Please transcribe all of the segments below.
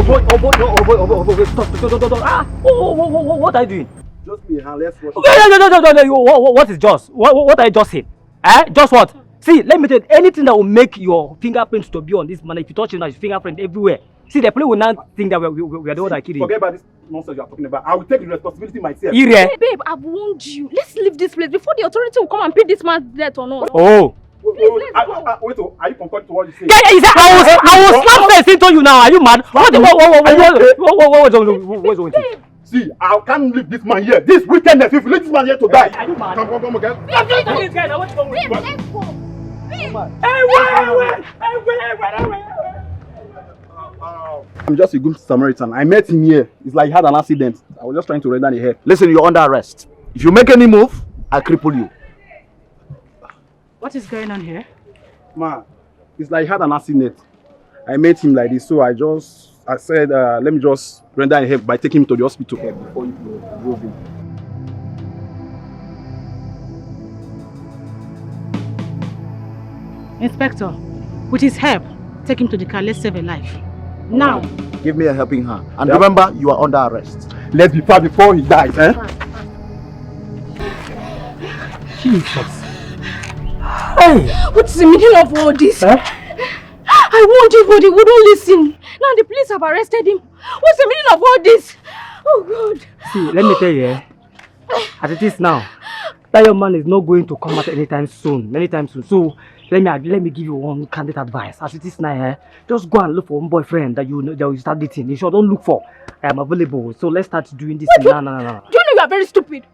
boy, stop. Ah, what are you doing? Just me, let's watch. No. What is just? What are you just saying? Just what? See, let me tell you, anything that will make your fingerprints to be on this man, if you touch him, his fingerprint everywhere. See, the police will not think that we are the one that killed him. Forget about this nonsense you are talking about. I will take the responsibility myself. Ire. Babe, I've warned you. Let's leave this place before the authority will come and pay this man's debt on us. Oh. Wait, are you concerned to what you say? Yeah, I will slap face into you now. Are you mad? What's wrong with you? See, I can't leave this man here. This wickedness, if you leave this man here to die. Are you mad? Come again. Let's go. I'm just a good Samaritan. I met him here. It's like he had an accident. I was just trying to render the help. Listen, you're under arrest. If you make any move, I'll cripple you. What is going on here? Ma, it's like he had an accident. I met him like this, so I said, let me just render a help by taking him to the hospital before you drove him. Inspector, with his help, take him to the car. Let's save a life. Now. Give me a helping hand. And remember, you are under arrest. Let's be fast before he dies, eh? Jesus. Hey! What's the meaning of all this? I warned you, but he wouldn't listen. Now the police have arrested him. What's the meaning of all this? Oh God. See, let me tell you, as it is now, that young man is not going to come out anytime soon. So let me give you one candid advice. As it is now, just go and look for one boyfriend that you start dating. You sure don't look for. I am available. So let's start doing this. No. Do you know you are very stupid?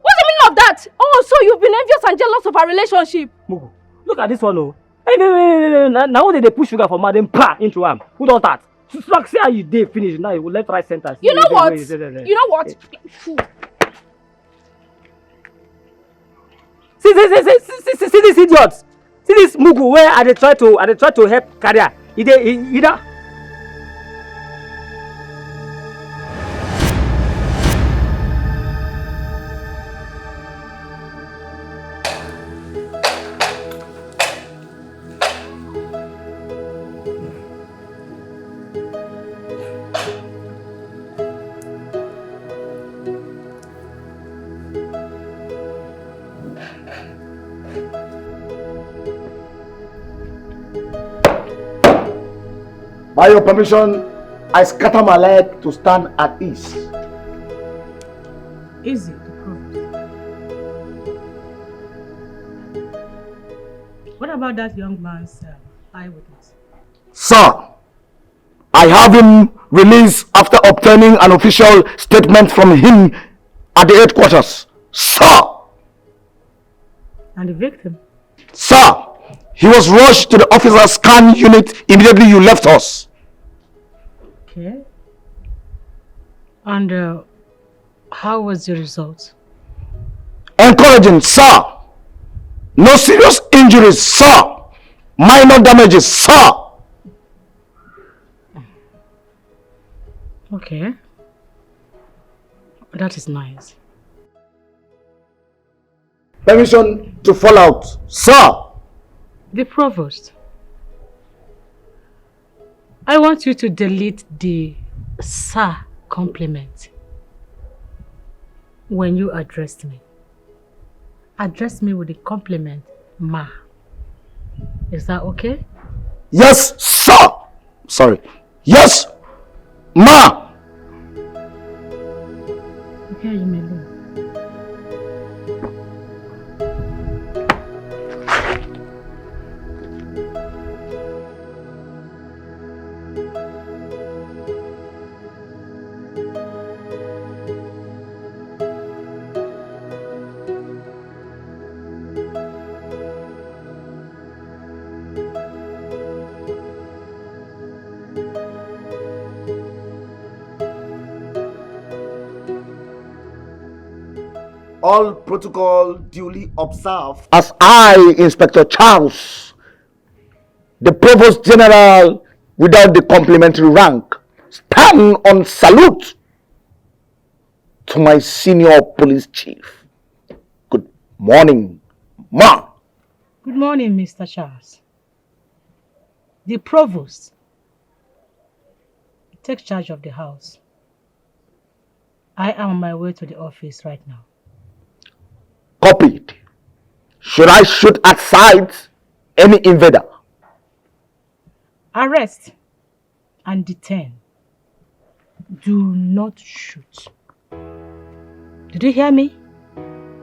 What's the meaning of that? Oh, so you've been envious and jealous of our relationship. Mugu, look at this one, oh. Hey, now they push sugar for madam into him. Who does that? Like say how you did finish now, you will left right center. You know what? You know what? See this idiot. See this Mugu where I try to help career. He By your permission, I scatter my leg to stand at ease. EZE, the provost. What about that young man's eyewitness? Sir, I have him released after obtaining an official statement from him at the headquarters. Sir! And the victim? Sir, he was rushed to the officer scan unit immediately you left us. Okay. And how was the result? Encouraging, sir. No serious injuries, sir. Minor damages, sir. Okay. That is nice. Permission to fall out, sir. The provost, I want you to delete the sir compliment when you addressed me. Address me with the compliment, ma. Is that okay? Yes, sir. Sorry. Yes, ma. Okay, you may leave. All protocol duly observed. As I, Inspector Charles, the Provost General without the complimentary rank, stand on salute to my senior police chief. Good morning, ma. Good morning, Mr. Charles. The provost Take charge of the house. I am on my way to the office right now. Copied. Should I shoot at sight any invader? Arrest and detain. Do not shoot. Did you hear me?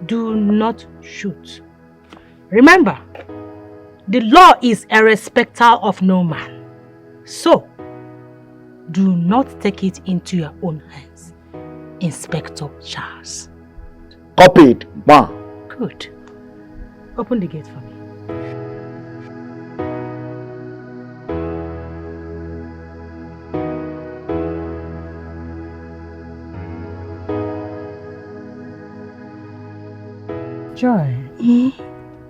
Do not shoot. Remember, the law is a respecter of no man. So, do not take it into your own hands, Inspector Charles. Copied, ma. Good. Open the gate for me. Joy,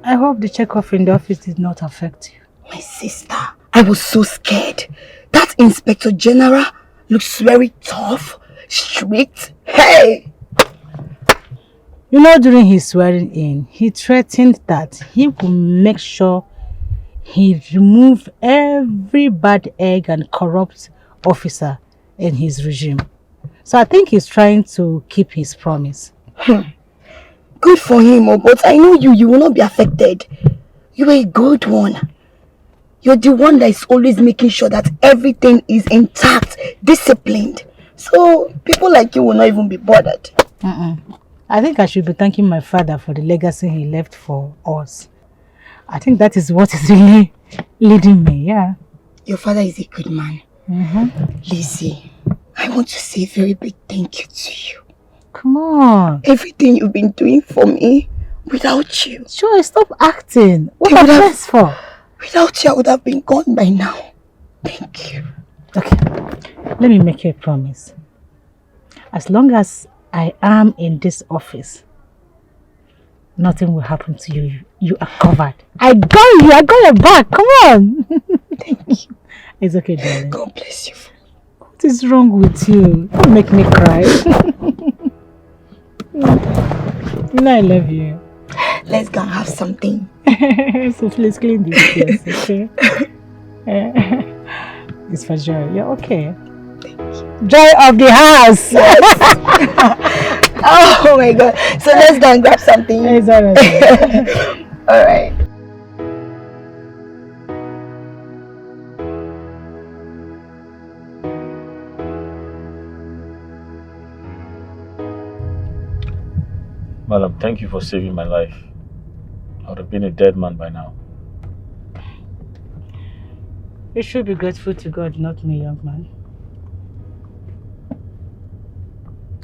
I hope the check-off in the office did not affect you. My sister, I was so scared. That Inspector General looks very tough, strict. Hey! You know, during his swearing in, he threatened that he will make sure he remove every bad egg and corrupt officer in his regime. So I think he's trying to keep his promise. Good for him, but I know you will not be affected. You are a good one. You're the one that is always making sure that everything is intact, disciplined. So people like you will not even be bothered. I think I should be thanking my father for the legacy he left for us. I think that is what is really leading me, yeah. Your father is a good man. Lizzie, I want to say a very big thank you to you. Come on. Everything you've been doing for me, without you. Sure, stop acting. What are you for? Without you, I would have been gone by now. Thank you. Okay, let me make you a promise. As long as I am in this office, nothing will happen to you. You are covered. I got you. I got your back. Come on. Thank you. It's okay, darling. God bless you. What is wrong with you? Don't make me cry. You know I love you. Let's go and have something. So please clean this place, okay? It's for Joy. You're okay. Thank you. Joy of the house. Yes. Oh my God. So let's go and grab something. It's alright. Alright. Madam, thank you for saving my life. I would have been a dead man by now. You should be grateful to God, not me, young man.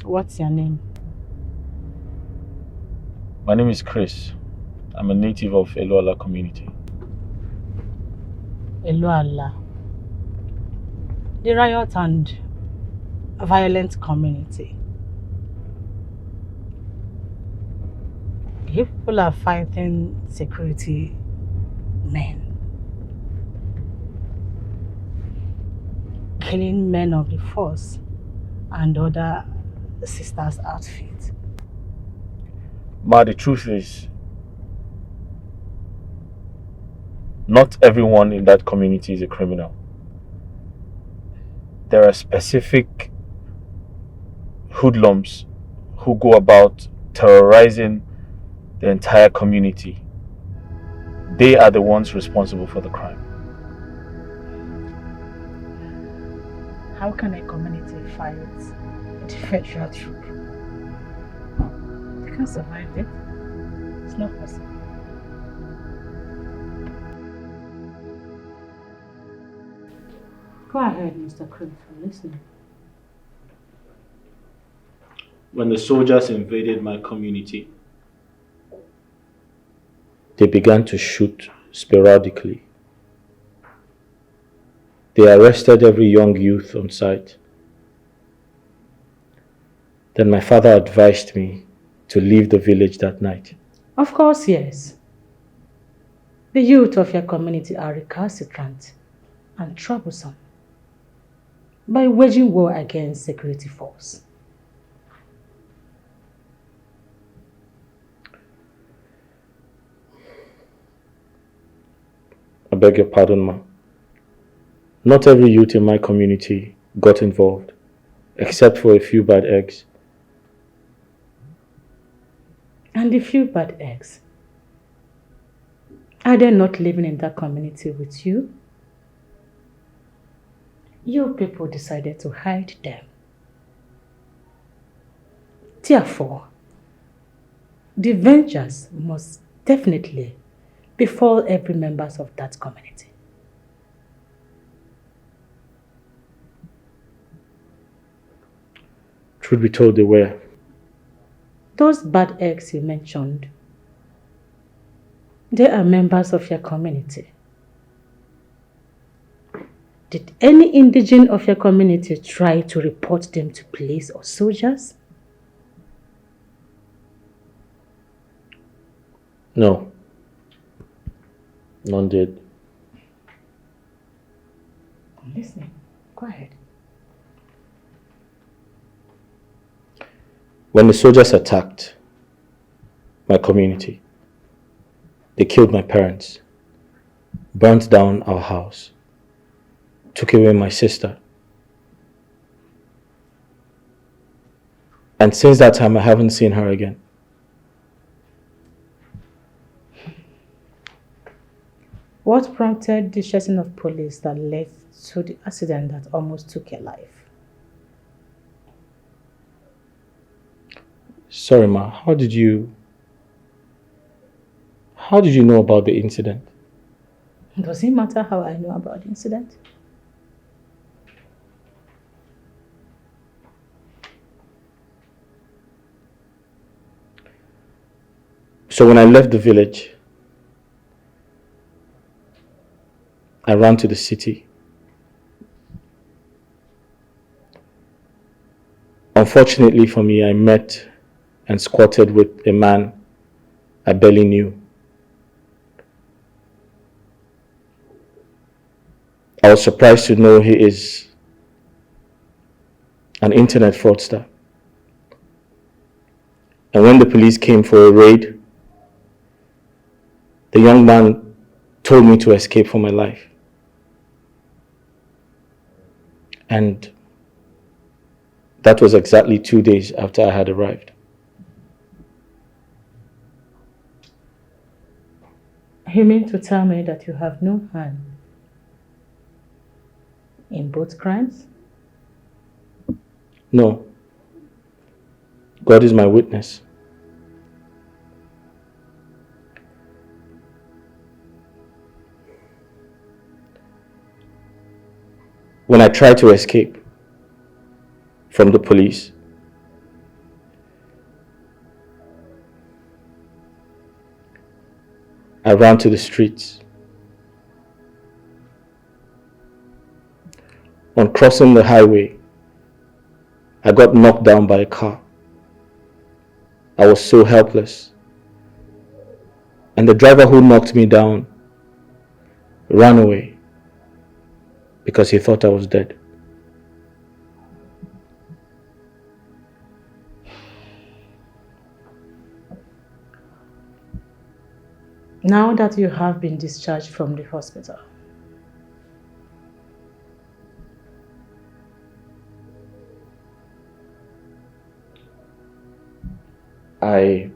What's your name? My name is Chris. I'm a native of Eluala community. Eluala. The riot and violent community. People are fighting security men. Killing men of the force and other sisters' outfits. Ma, the truth is, not everyone in that community is a criminal. There are specific hoodlums who go about terrorizing the entire community. They are the ones responsible for the crime. How can a community fight a federal troop? They can't survive it. It's not possible. Go ahead, Mr. Crane, I'm listening. When the soldiers invaded my community, they began to shoot sporadically. They arrested every young youth on sight. Then my father advised me to leave the village that night. Of course, yes. The youth of your community are recalcitrant and troublesome by waging war against security force. I beg your pardon, ma. Not every youth in my community got involved, except for a few bad eggs. And the few bad eggs, are they not living in that community with you? You people decided to hide them. Therefore, the vengeance must definitely befall every member of that community. Truth be told, they were. Those bad eggs you mentioned, they are members of your community. Did any indigene of your community try to report them to police or soldiers? No. None did. I'm listening. Go ahead. When the soldiers attacked my community, they killed my parents, burnt down our house, took away my sister. And since that time, I haven't seen her again. What prompted the chasing of police that led to the accident that almost took your life? Sorry, Ma, how did you know about the incident? Does it matter how I know about the incident? So when I left the village, I ran to the city. Unfortunately for me, I met and squatted with a man I barely knew. I was surprised to know he is an internet fraudster. And when the police came for a raid, the young man told me to escape for my life. And that was exactly 2 days after I had arrived. You mean to tell me that you have no hand in both crimes? No. God is my witness. When I tried to escape from the police, I ran to the streets. On crossing the highway, I got knocked down by a car. I was so helpless. And the driver who knocked me down ran away because he thought I was dead. Now that you have been discharged from the hospital, I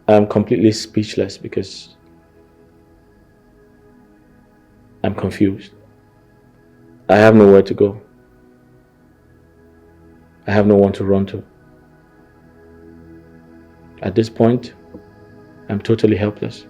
am completely speechless because I'm confused. I have nowhere to go. I have no one to run to. At this point, I'm totally helpless.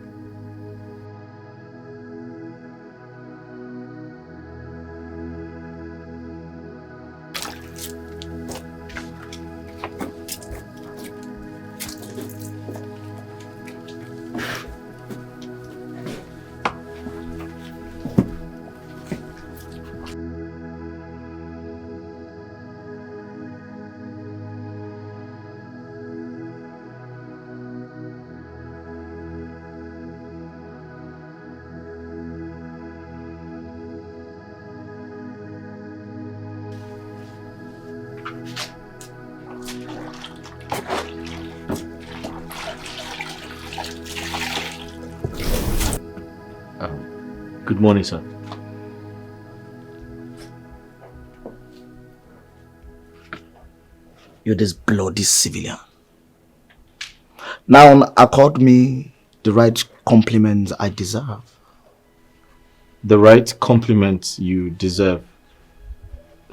Good morning, sir. You're this bloody civilian. Now accord me the right compliments I deserve. The right compliment you deserve.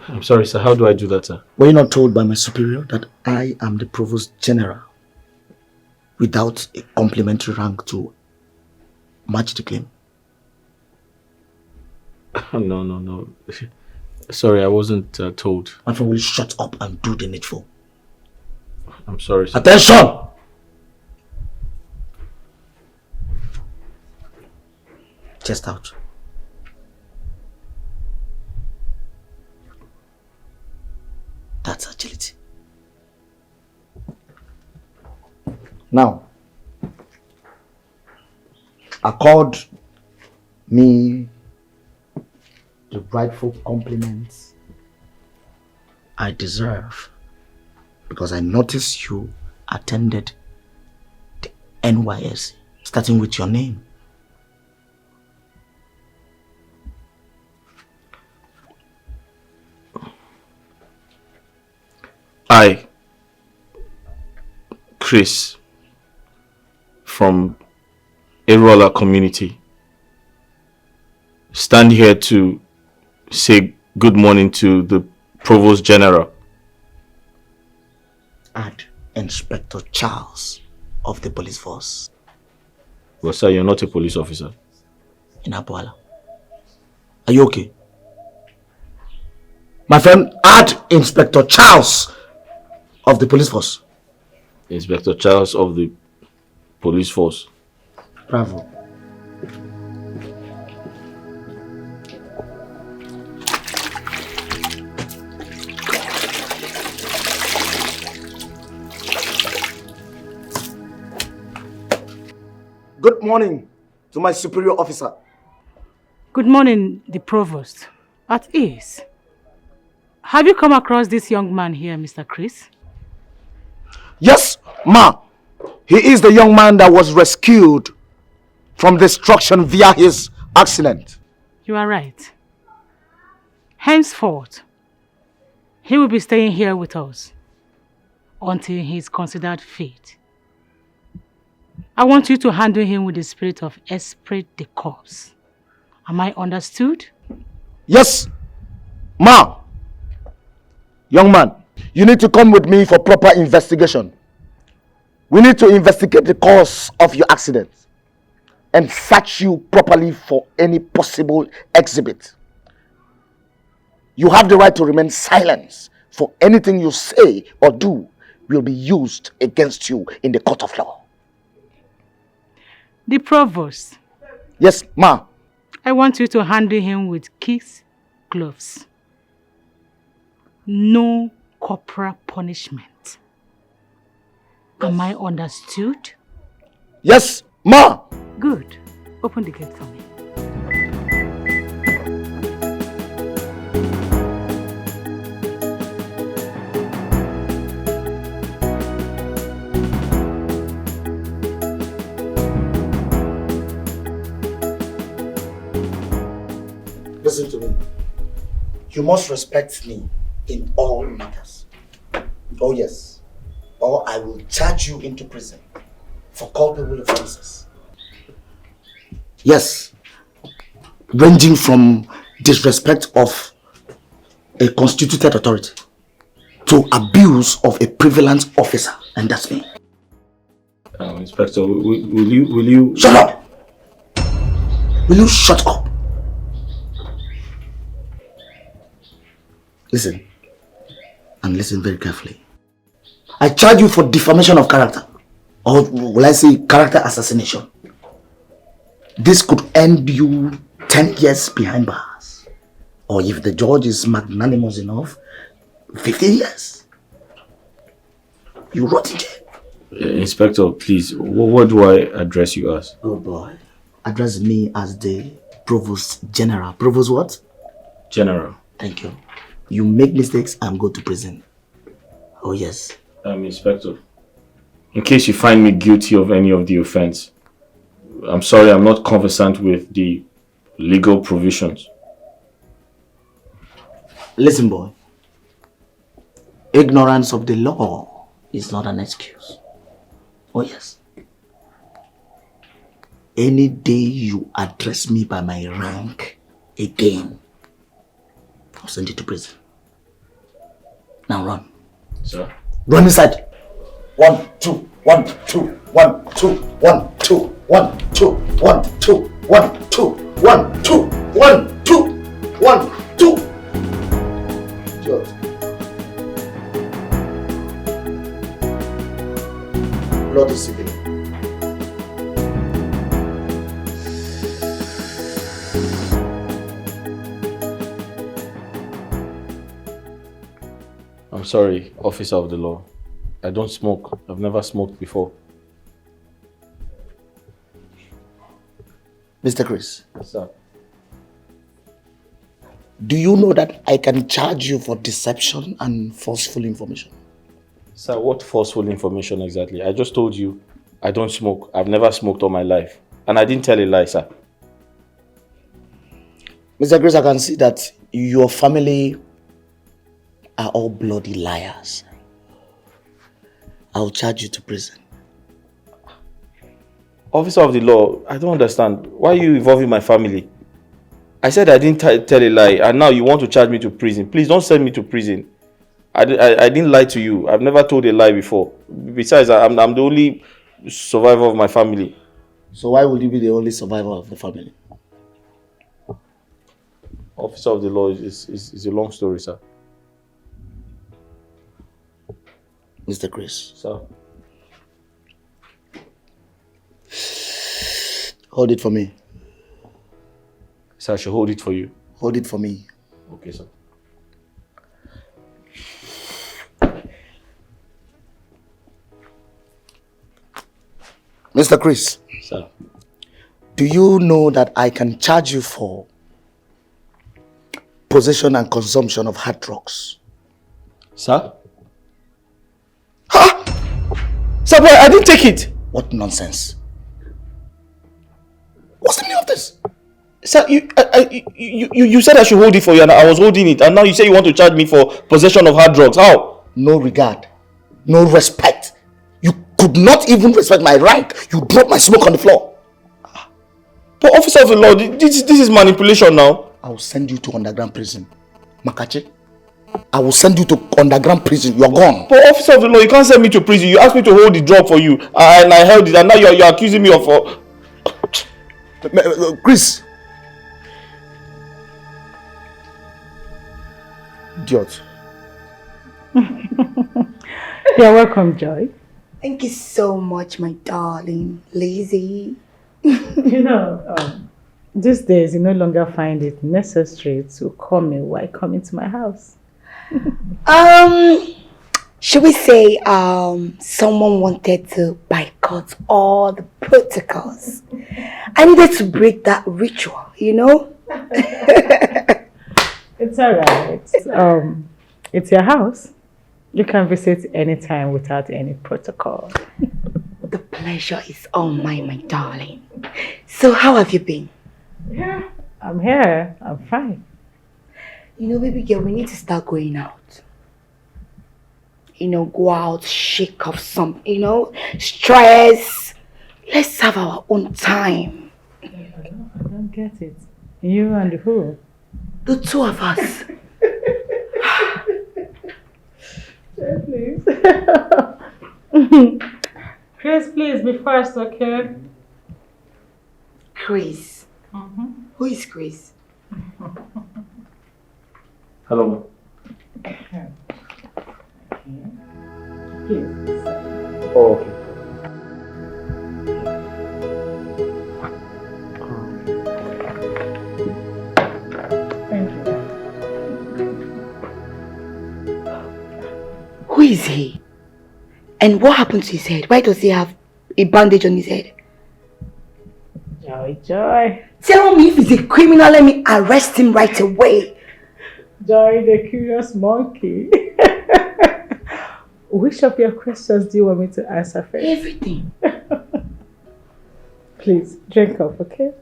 I'm sorry, sir. How do I do that, sir? Were you not told by my superior that I am the Provost General without a complimentary rank to match the claim? No. Sorry, I wasn't told. My friend, will you shut up and do the needful? I'm sorry, sir. Attention! Chest out. That's agility. Now, accord me the rightful compliments I deserve, because I noticed you attended the NYS, starting with your name. I, Chris, from Erola community, stand here to say good morning to the Provost General. Add Inspector Charles of the police force. Well, sir, you're not a police officer. In Abuala. Are you okay? My friend, add Inspector Charles of the police force. Inspector Charles of the police force. Bravo. Good morning to my superior officer. Good morning, the provost. At ease. Have you come across this young man here, Mr. Chris? Yes, ma. He is the young man that was rescued from destruction via his accident. You are right. Henceforth, he will be staying here with us until he is considered fit. I want you to handle him with the spirit of esprit de corps. Am I understood? Yes, ma. Young man, you need to come with me for proper investigation. We need to investigate the cause of your accident and search you properly for any possible exhibit. You have the right to remain silent, for anything you say or do will be used against you in the court of law. The provost. Yes, ma. I want you to handle him with kid gloves. No corporal punishment. Am I understood? Yes, ma. Good. Open the gate for me. Listen to me. You must respect me in all matters. Oh yes. Or I will charge you into prison for culpable offenses. Yes. Ranging from disrespect of a constituted authority to abuse of a prevalent officer, and that's me. Inspector, will you... Shut up! Will you shut up? Listen, and listen very carefully. I charge you for defamation of character, or will I say character assassination. This could end you 10 years behind bars, or if the judge is magnanimous enough, 15 years. You rot in jail. Inspector, please, what do I address you as? Oh boy, address me as the Provost General. Provost what? General. Thank you. You make mistakes, I'm going to prison. Oh yes. Inspector, in case you find me guilty of any of the offense, I'm sorry, I'm not conversant with the legal provisions. Listen, boy. ignorance of the law is not an excuse. Oh yes. Any day you address me by my rank again, I'll send you to prison. Now run. Sir. Run inside. 1, 2, 1, 2, 1, 2, 1, 2, 1, 2, 1, 2, 1, 2, 1, 2, 1, 2, 1, 2. Idiot. Bloody civilian. I'm sorry, officer of the law. I don't smoke. I've never smoked before. Mr. Chris, Sir. do you know that I can charge you for deception and forceful information? Sir, what forceful information exactly? I just told you I don't smoke. I've never smoked all my life. And I didn't tell a lie, sir. Mr. Chris, I can see that your family are all bloody liars. I'll charge you to prison. Officer of the law, I don't understand. Why are you involving my family? I said I didn't tell a lie, and now you want to charge me to prison. Please don't send me to prison. I didn't lie to you. I've never told a lie before. Besides, I'm the only survivor of my family. So why would you be the only survivor of the family? Officer of the law is a long story, sir. Mr. Chris. Sir. Hold it for me. Sir, I should hold it for you. Hold it for me. Okay, sir. Mr. Chris. Sir. Do you know that I can charge you for possession and consumption of hard drugs? Sir? Ha! Sir, boy, I didn't take it. What nonsense. What's the meaning of this? Sir, you said I should hold it for you, and I was holding it, and now you say you want to charge me for possession of hard drugs. How? No regard. No respect. You could not even respect my rank. You dropped my smoke on the floor. But officer of the law, this is manipulation now. I will send you to underground prison. Makache, I will send you to underground prison. You're gone. But officer of the law, you can't send me to prison. You asked me to hold the drug for you, and I held it, and now you're accusing me of... Chris. Idiot. You're welcome, Joy. Thank you so much, my darling. Lazy. You know, these days you no longer find it necessary to call me while coming to my house. Should we say someone wanted to boycott all the protocols? I needed to break that ritual, you know? It's alright. It's your house. You can visit anytime without any protocol. The pleasure is all mine, my darling. So how have you been? Yeah, I'm here. I'm fine. You know, baby girl, we need to start going out. You know, go out, shake off some, you know, stress. Let's have our own time. I don't get it. You and who? The two of us. Please. Chris, please be first, okay? Chris. Who is Chris? Hello. Please. Oh, okay. Thank you. Who is he? And what happened to his head? Why does he have a bandage on his head? Joy, Joy. Tell me if he's a criminal, let me arrest him right away. Joy, the curious monkey. Which of your questions do you want me to answer first? Everything. Please, drink up, okay?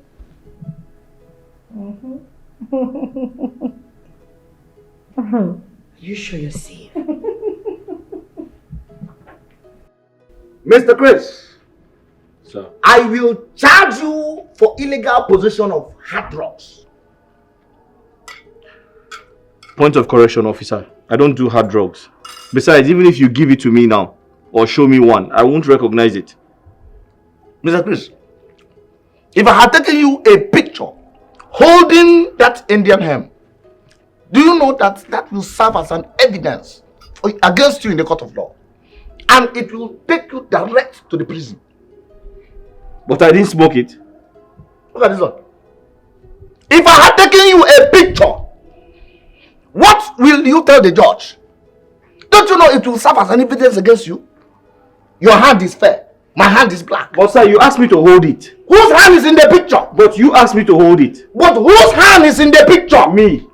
You sure you're safe? Mr. Chris, Sir. I will charge you for illegal possession of hard drugs. Point of correction, officer. I don't do hard drugs. Besides, even if you give it to me now, or show me one, I won't recognize it. Mr. Chris, if I had taken you a picture holding that Indian hemp, do you know that that will serve as an evidence against you in the court of law? And it will take you direct to the prison. But I didn't smoke it. Look at this one. If I had taken you a picture, what will you tell the judge? Don't you know it will serve as an evidence against you? Your hand is fair. My hand is black. But sir, you asked me to hold it. Whose hand is in the picture? But you asked me to hold it. But whose hand is in the picture? Me.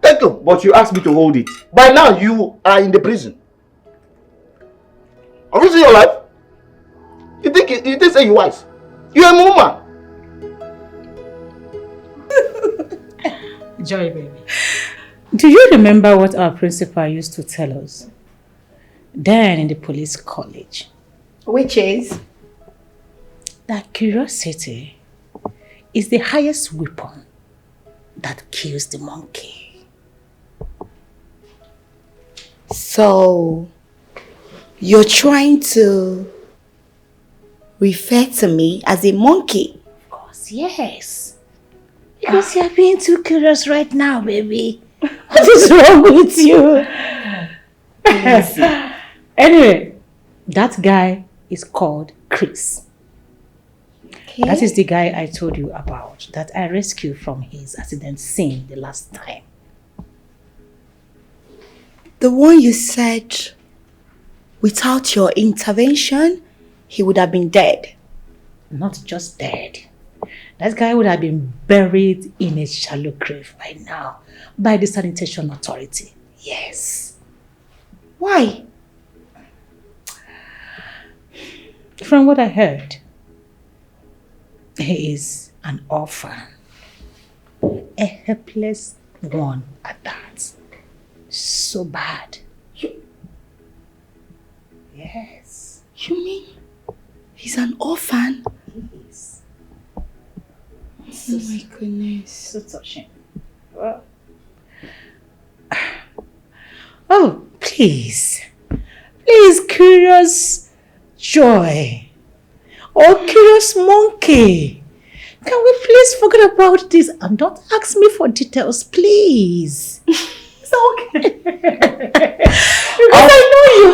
Thank you. But you asked me to hold it. By now, you are in the prison. Have you seen your life? You think say you wise? You're a woman. Joy, baby. Do you remember what our principal used to tell us then in the police college? Which is? That curiosity is the highest weapon that kills the monkey. So, you're trying to refer to me as a monkey? Of course, yes. Because you're being too curious right now, baby. What is wrong with you? Anyway, that guy is called Chris. Okay. That is the guy I told you about that I rescued from his accident scene the last time. The one you said without your intervention, he would have been dead. Not just dead. That guy would have been buried in a shallow grave by now by the sanitation authority. Yes. Why? From what I heard, he is an orphan. A helpless one at that. So bad. Yes. You mean he's an orphan? He is. Oh my goodness. So touching. Oh, please. Please, curious Joy. Oh, curious monkey. Can we please forget about this and don't ask me for details, please? It's okay. Because I know you.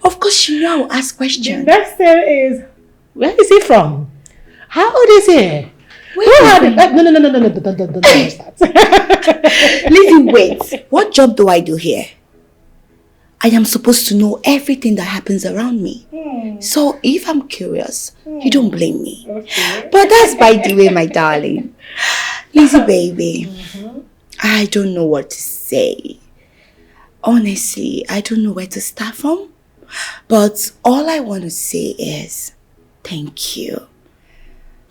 Of course you know I'll ask questions. The next thing is, where is he from? How old is he? Wait, Who had wait. No, don't start. Listen, wait. What job do I do here? I am supposed to know everything that happens around me. So if I'm curious, you don't blame me. Okay. But that's by the way, my darling. Lizzie, baby, I don't know what to say. Honestly, I don't know where to start from. But all I want to say is thank you.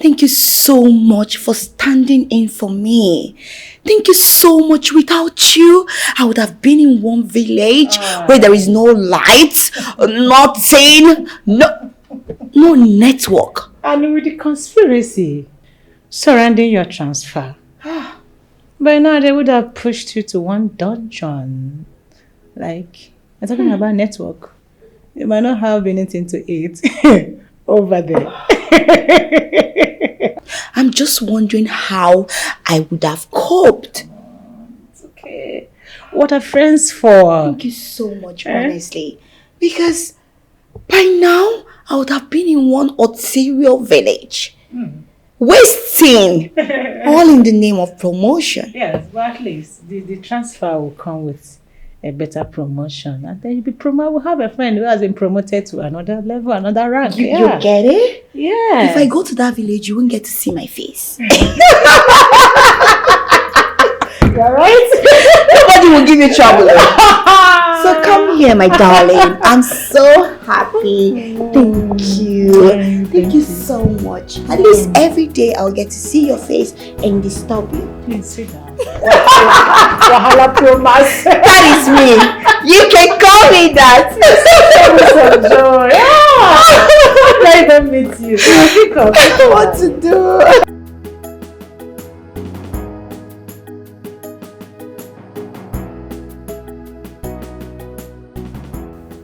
Thank you so much for standing in for me. Thank you so much. Without you, I would have been in one village where there is no light, nothing, no network. And with the conspiracy surrounding your transfer, by now they would have pushed you to one dungeon. Like, I'm talking about network. You might not have anything to eat over there. I'm just wondering how I would have coped. It's okay. What are friends for? Thank you so much, honestly. Because by now, I would have been in one Ontario village. Wasting. All in the name of promotion. Yes, but at least the transfer will come with a better promotion. And then you'll be promoted. We'll have a friend who has been promoted to another level, another rank. You get it? Yeah. If I go to that village, you won't get to see my face. You're right. Nobody will give you trouble. So come here, my darling. I'm so happy. Thank you. Thank you so much. At least every day I'll get to see your face and disturb you. Please sit down. Wahala Promas. That is me. You can call me that. Some joy. Let them meet you. Pick up. What to do?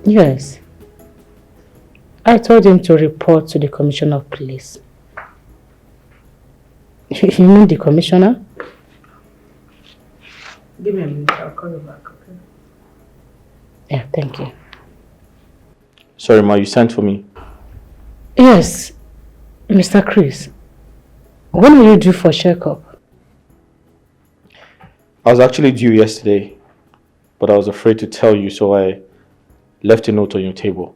Yes. I told him to report to the Commissioner of Police. You mean the Commissioner? Give me a minute, I'll call you back, okay? Yeah, thank you. Sorry, Ma, you sent for me. Yes, Mr. Chris. When will you due for checkup? I was actually due yesterday, but I was afraid to tell you, so I left a note on your table.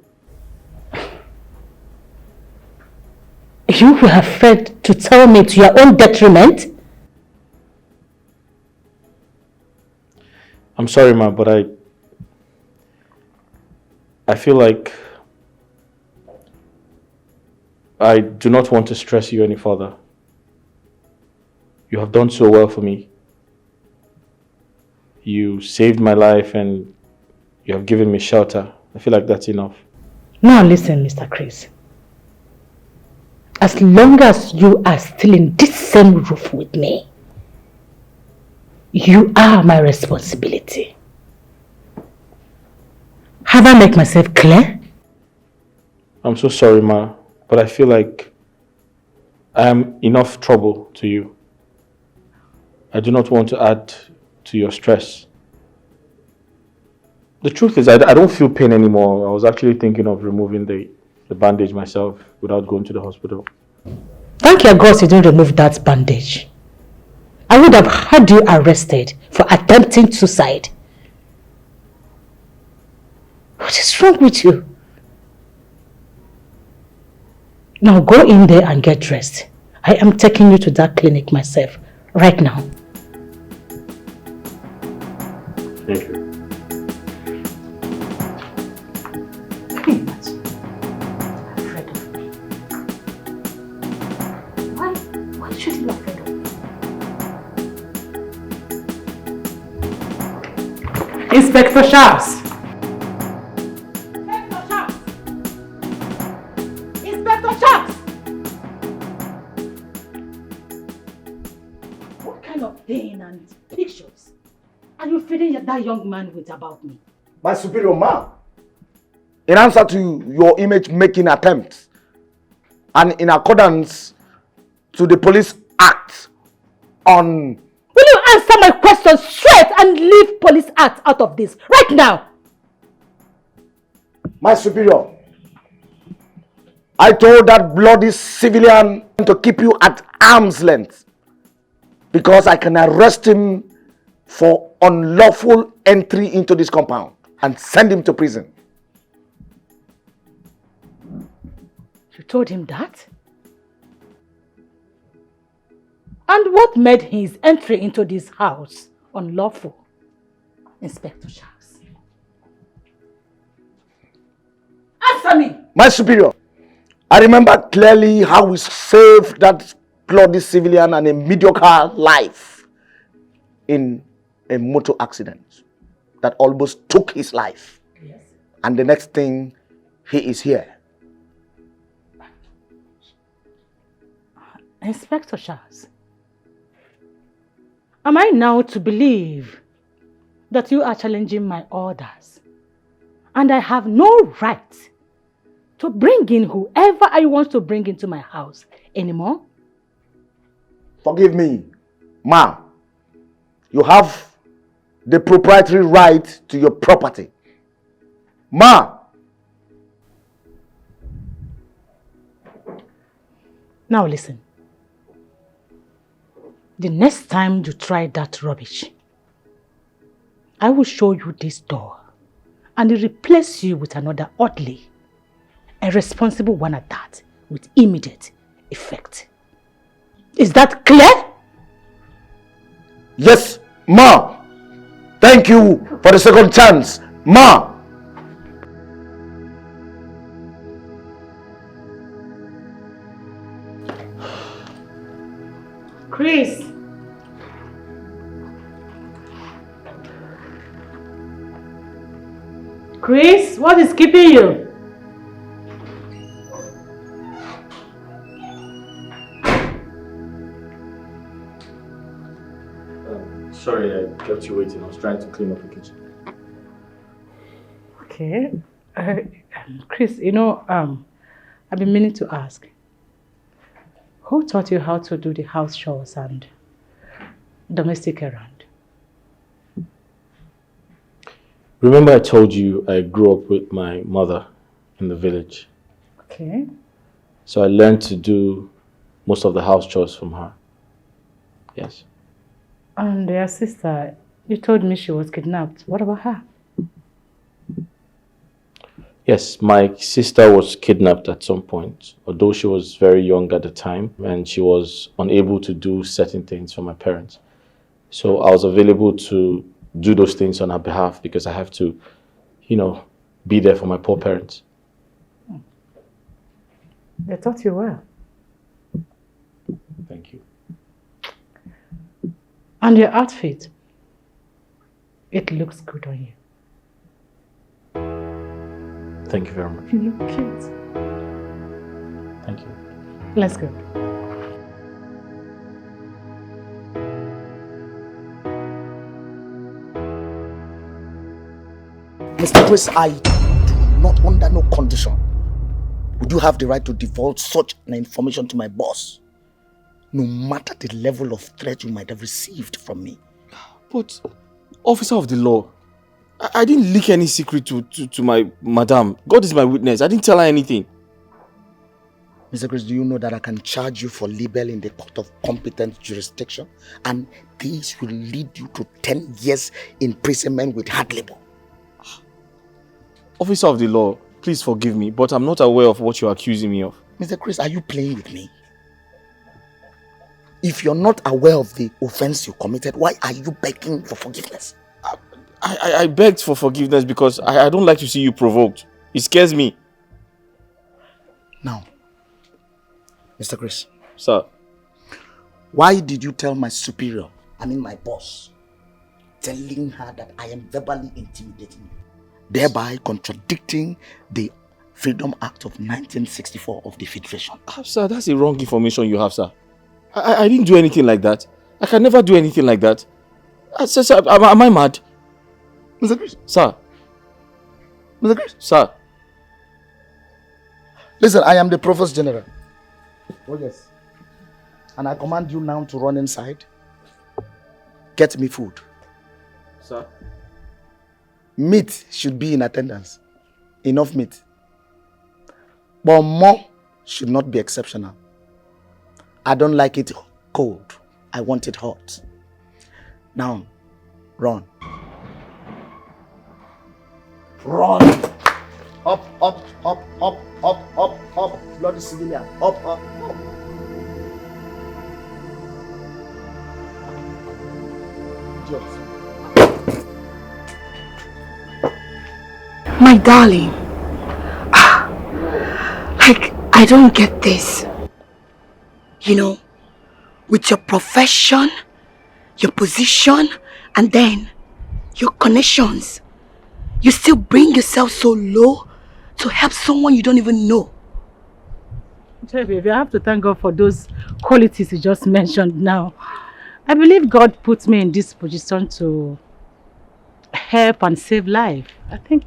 You were afraid to tell me to your own detriment? I'm sorry, Ma, but I feel like I do not want to stress you any further. You have done so well for me. You saved my life and you have given me shelter. I feel like that's enough. Now listen, Mr. Chris. As long as you are still in this same roof with me, you are my responsibility. Have I made myself clear? I'm so sorry, Ma, but I feel like I am enough trouble to you. I do not want to add to your stress. The truth is, I don't feel pain anymore. I was actually thinking of removing the bandage myself without going to the hospital. Thank your God you didn't remove that bandage. I would have had you arrested for attempting suicide. What is wrong with you? Now go in there and get dressed. I am taking you to that clinic myself right now. Thank you. Can you imagine? Afraid of me. Why should you be afraid of me? Inspector Sharps! Inspector Sharps! Inspector Sharps! What kind of pain and pictures are you feeding that young man with about me? My superior, ma, in answer to your image-making attempts and in accordance to the Police Act on... Will you answer my question straight and leave Police Act out of this right now? My superior, I told that bloody civilian to keep you at arm's length because I can arrest him for unlawful entry into this compound and send him to prison. You told him that? And what made his entry into this house unlawful? Inspector Charles. Answer me! My superior, I remember clearly how we saved that bloody civilian and a mediocre life in a motor accident that almost took his life. Yes. And the next thing, he is here. Inspector Charles, am I now to believe that you are challenging my orders and I have no right to bring in whoever I want to bring into my house anymore? Forgive me, ma. You have the proprietary right to your property. Ma. Now listen. The next time you try that rubbish, I will show you this door and replace you with another orderly, a responsible one at that, with immediate effect. Is that clear? Yes, ma. Thank you for the second chance, ma. Chris, Chris, what is keeping you? Sorry, I kept you waiting. I was trying to clean up the kitchen. Okay. Chris, I've been meaning to ask. Who taught you how to do the house chores and domestic errand? Remember I told you I grew up with my mother in the village. Okay. So I learned to do most of the house chores from her. Yes. And your sister, you told me she was kidnapped. What about her? Yes, my sister was kidnapped at some point, although she was very young at the time and she was unable to do certain things for my parents. So I was available to do those things on her behalf because I have to, be there for my poor parents. They taught you well. Thank you. And your outfit, it looks good on you. Thank you very much. You look cute. Thank you. Let's go. Mr. Chris, I do not, under no condition, would you have the right to divulge such an information to my boss, no matter the level of threat you might have received from me. But, officer of the law, I didn't leak any secret to my madam. God is my witness. I didn't tell her anything. Mr. Chris, do you know that I can charge you for libel in the court of competent jurisdiction? And this will lead you to 10 years imprisonment with hard labor. Officer of the law, please forgive me, but I'm not aware of what you're accusing me of. Mr. Chris, are you playing with me? If you're not aware of the offense you committed, why are you begging for forgiveness? I begged for forgiveness because I don't like to see you provoked. It scares me. Now, Mr. Chris. Sir. Why did you tell my superior, my boss, telling her that I am verbally intimidating you, thereby contradicting the Freedom Act of 1964 of the Federation? Sir, that's the wrong information you have, sir. I didn't do anything like that. I can never do anything like that. Sir, am I mad? Mr. Chris. Sir. Mr. Chris. Sir. Listen, I am the Provost General. Oh yes. And I command you now to run inside. Get me food. Sir. Meat should be in attendance. Enough meat. But more should not be exceptional. I don't like it cold. I want it hot. Now, run. Run! Up, up, up, up, up, up, up. Bloody civilian. Up, up, up. Idiot. My darling, I don't get this. With your profession, your position, and then your connections, you still bring yourself so low to help someone you don't even know. Baby, I have to thank God for those qualities you just mentioned now. I believe God put me in this position to help and save life. I think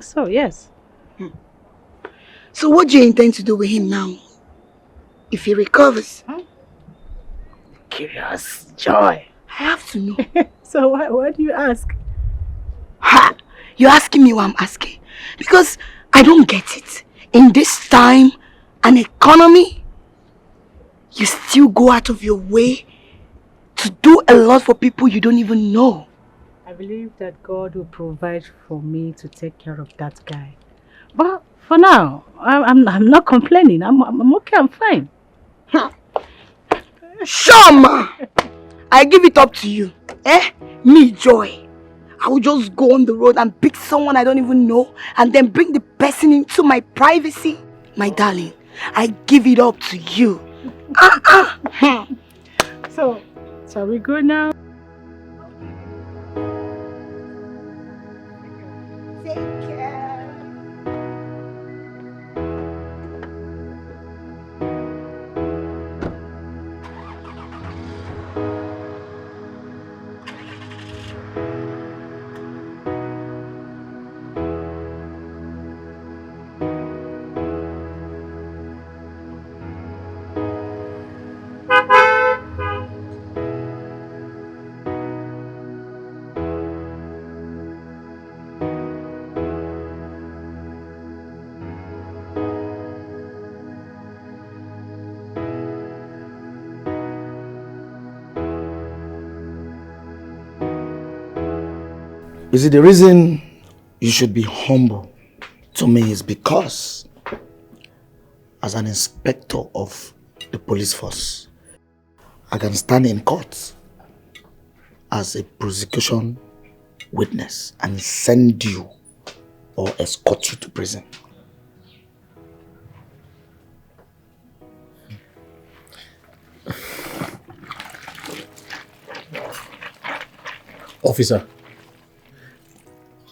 so, yes. So what do you intend to do with him now? If he recovers? Curious joy. I have to know. So why do you ask? Ha! You're asking me what I'm asking. Because I don't get it. In this time and economy, you still go out of your way to do a lot for people you don't even know. I believe that God will provide for me to take care of that guy. But for now, I'm not complaining. I'm okay, I'm fine. Shama! I give it up to you. Me, Joy. I will just go on the road and pick someone I don't even know and then bring the person into my privacy. My darling, I give it up to you. So, shall we go now? Take care. You see, the reason you should be humble to me is because as an inspector of the police force, I can stand in court as a prosecution witness and send you or escort you to prison. Officer,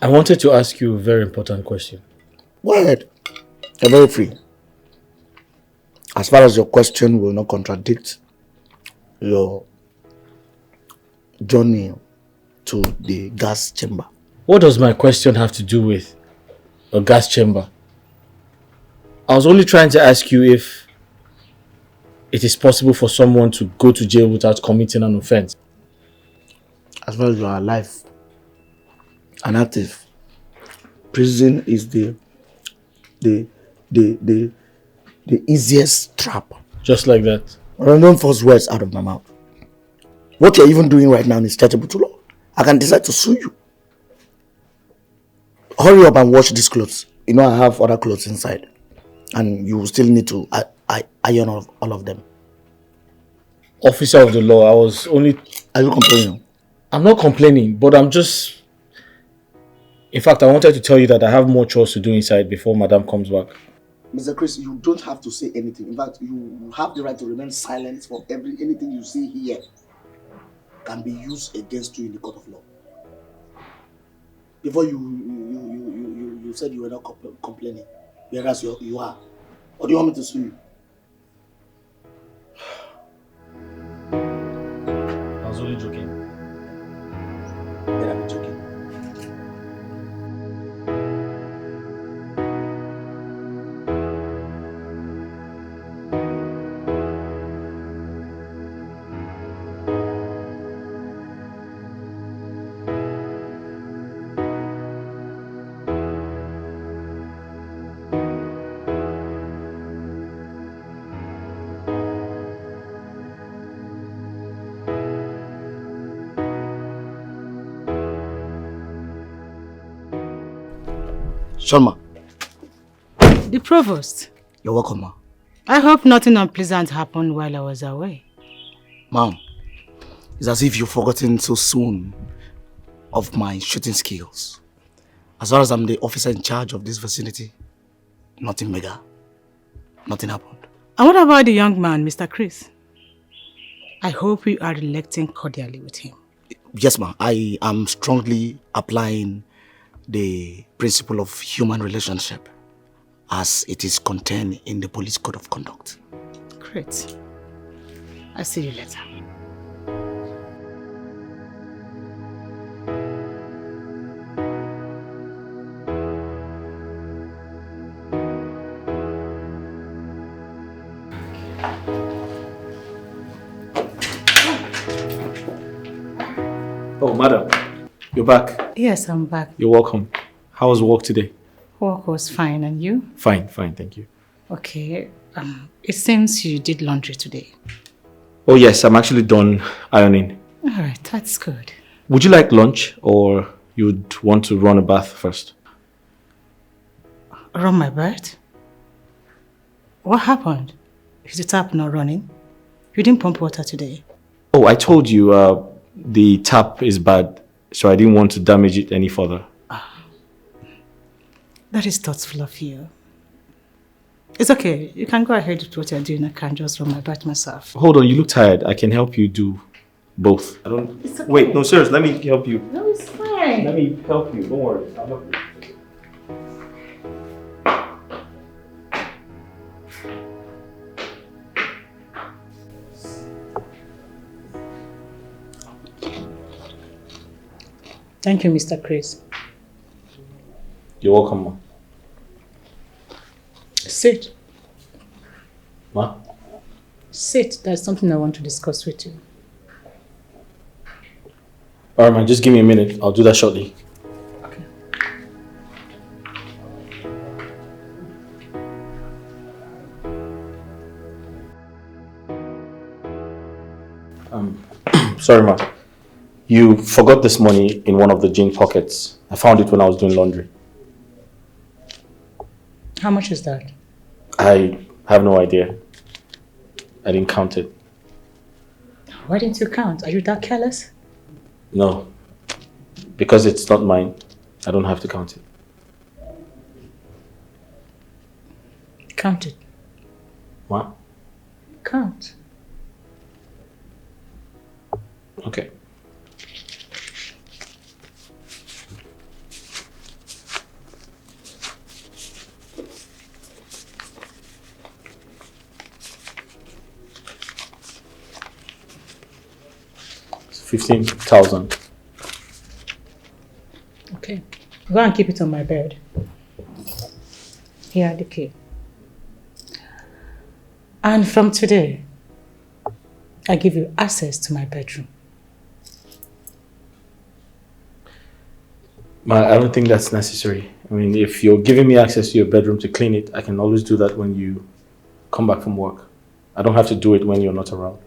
I wanted to ask you a very important question. Go ahead. You're very free. As far as your question will not contradict your journey to the gas chamber. What does my question have to do with a gas chamber? I was only trying to ask you if it is possible for someone to go to jail without committing an offense. As far as you are alive and active, prison is the easiest trap. Just like that. But don't force words out of my mouth. What you're even doing right now is chargeable to law. I can decide to sue you. Hurry up and wash these clothes. You know I have other clothes inside. And you still need to iron all of them. Officer of the law, I was only... Are you complaining? I'm not complaining, but I'm just... In fact, I wanted to tell you that I have more chores to do inside before Madam comes back. Mr. Chris, you don't have to say anything. In fact, you have the right to remain silent for anything you say here can be used against you in the court of law. Before you said you were not complaining, whereas you are. Or do you want me to sue you? I was only joking. Then I'm joking. Sharma. The provost. You're welcome, ma. I hope nothing unpleasant happened while I was away. Ma'am, it's as if you've forgotten so soon of my shooting skills. As far as I'm the officer in charge of this vicinity, nothing mega. Nothing happened. And what about the young man, Mr. Chris? I hope you are relating cordially with him. Yes, ma'am. I am strongly applying the principle of human relationship as it is contained in the police code of conduct. Great. I'll see you later. Oh, madam, you're back. Yes, I'm back. You're welcome. How was work today? Work was fine, and you? Fine, thank you. Okay. It seems you did laundry today. Oh yes, I'm actually done ironing. Alright, that's good. Would you like lunch or you'd want to run a bath first? Run my bath? What happened? Is the tap not running? You didn't pump water today. Oh, I told you the tap is bad, so I didn't want to damage it any further. That is thoughtful of you. It's okay. You can go ahead with what you're doing. I can just run my bath myself. Hold on, you look tired. I can help you do both. I don't... It's okay. Wait, no, serious. Let me help you. No, it's fine. Let me help you. Don't worry. I'll help you. Thank you, Mr. Chris. You're welcome, ma. Sit. Ma? Sit. There's something I want to discuss with you. Alright, man. Just give me a minute. I'll do that shortly. Okay. Sorry, ma. You forgot this money in one of the jean pockets. I found it when I was doing laundry. How much is that? I have no idea. I didn't count it. Why didn't you count? Are you that careless? No. Because it's not mine. I don't have to count it. Count it. What? Count. Okay. It's 15,000. Okay. Go and keep it on my bed. Here, the key. And from today, I give you access to my bedroom. I don't think that's necessary. I mean, if you're giving me access to your bedroom to clean it, I can always do that when you come back from work. I don't have to do it when you're not around.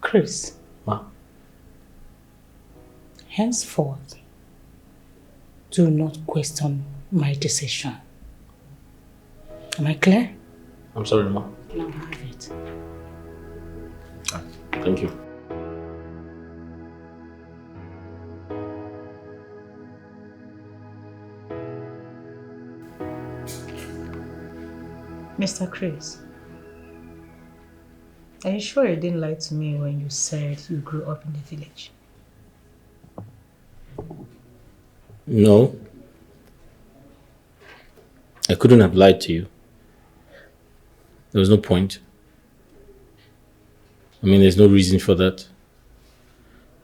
Chris. Ma? Henceforth, do not question my decision. Am I clear? I'm sorry, Ma. Now have it. Thank you. Mr. Chris, are you sure you didn't lie to me when you said you grew up in the village? No. I couldn't have lied to you. There was no point. I mean, there's no reason for that.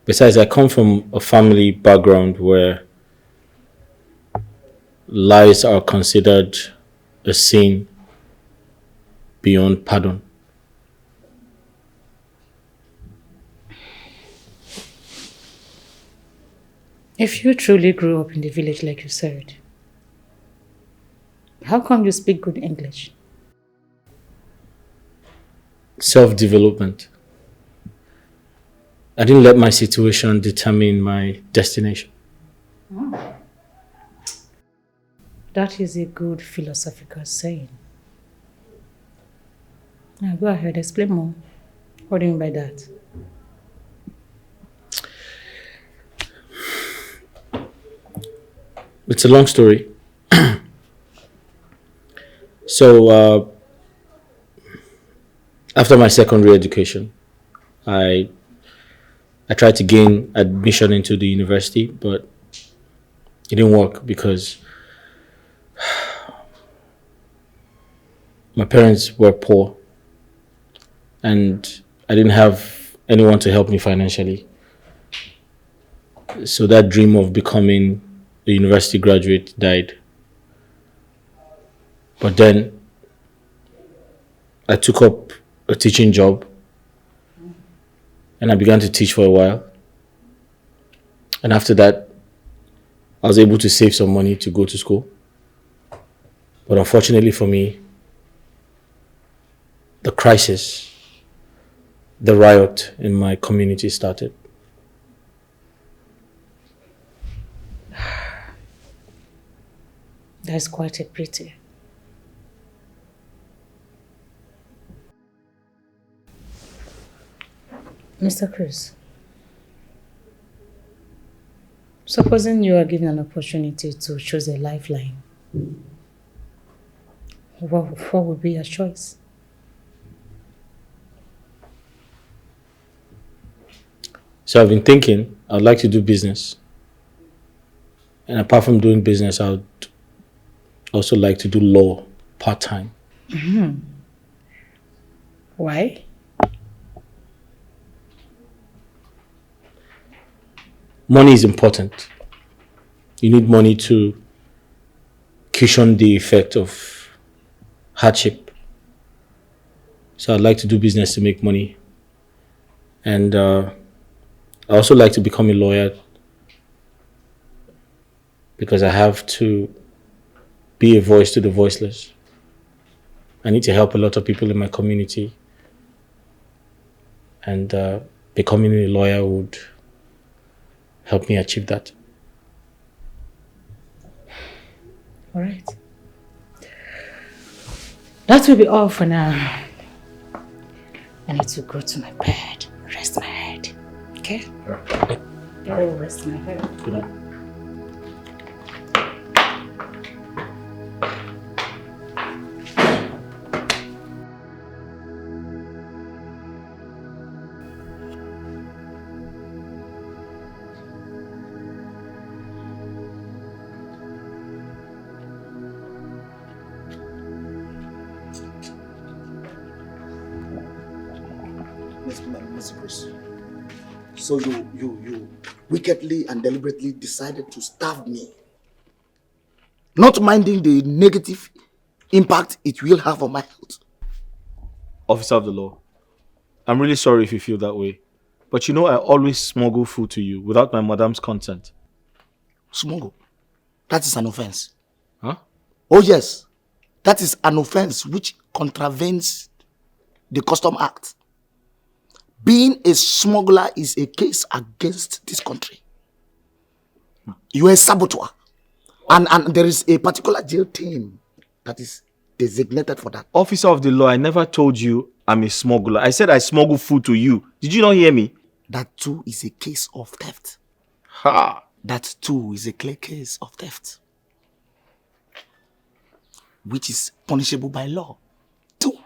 Besides, I come from a family background where lies are considered a sin beyond pardon. If you truly grew up in the village like you said, how come you speak good English? Self-development. I didn't let my situation determine my destination. Oh. That is a good philosophical saying. Now go ahead, explain more. What do you mean by that? It's a long story. So, after my secondary education, I tried to gain admission into the university, but it didn't work because my parents were poor and I didn't have anyone to help me financially. So that dream of becoming a university graduate died. But then I took up a teaching job and I began to teach for a while. And after that, I was able to save some money to go to school. But unfortunately for me, the crisis, the riot in my community started. That's quite a pity. Mr. Chris, supposing you are given an opportunity to choose a lifeline, what would be your choice? So I've been thinking, I'd like to do business. And apart from doing business, I would also like to do law part-time. Mm-hmm. Why? Money is important. You need money to cushion the effect of hardship. So I'd like to do business to make money. And I also like to become a lawyer because I have to be a voice to the voiceless. I need to help a lot of people in my community and becoming a lawyer would help me achieve that. All right. That will be all for now. I need to go to my bed, rest my head. Okay? I'll rest my head. Good night. Mr. Chris. So you wickedly and deliberately decided to starve me, not minding the negative impact it will have on my health. Officer of the law, I'm really sorry if you feel that way. But you know I always smuggle food to you without my madam's consent. Smuggle? That is an offense. Huh? Oh yes, that is an offense which contravenes the Custom Act. Being a smuggler is a case against this country. You are a saboteur. And there is a particular jail team that is designated for that. Officer of the law, I never told you I'm a smuggler. I said I smuggle food to you. Did you not hear me? That too is a case of theft. Ha! That too is a clear case of theft, which is punishable by law too.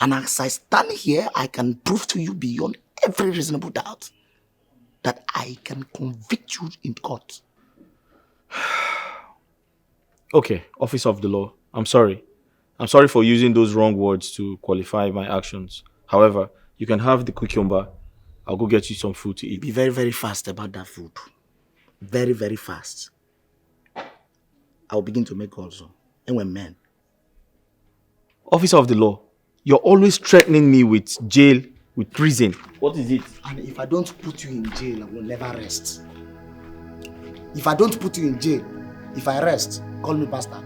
And as I stand here, I can prove to you beyond every reasonable doubt that I can convict you in court. Okay, officer of the law, I'm sorry. I'm sorry for using those wrong words to qualify my actions. However, you can have the cucumber. I'll go get you some food to eat. Be very, very fast about that food. Very, very fast. I'll begin to make also. And when men. Officer of the law, you're always threatening me with jail, with prison. What is it? And if I don't put you in jail, I will never rest. If I don't put you in jail, if I rest, call me bastard.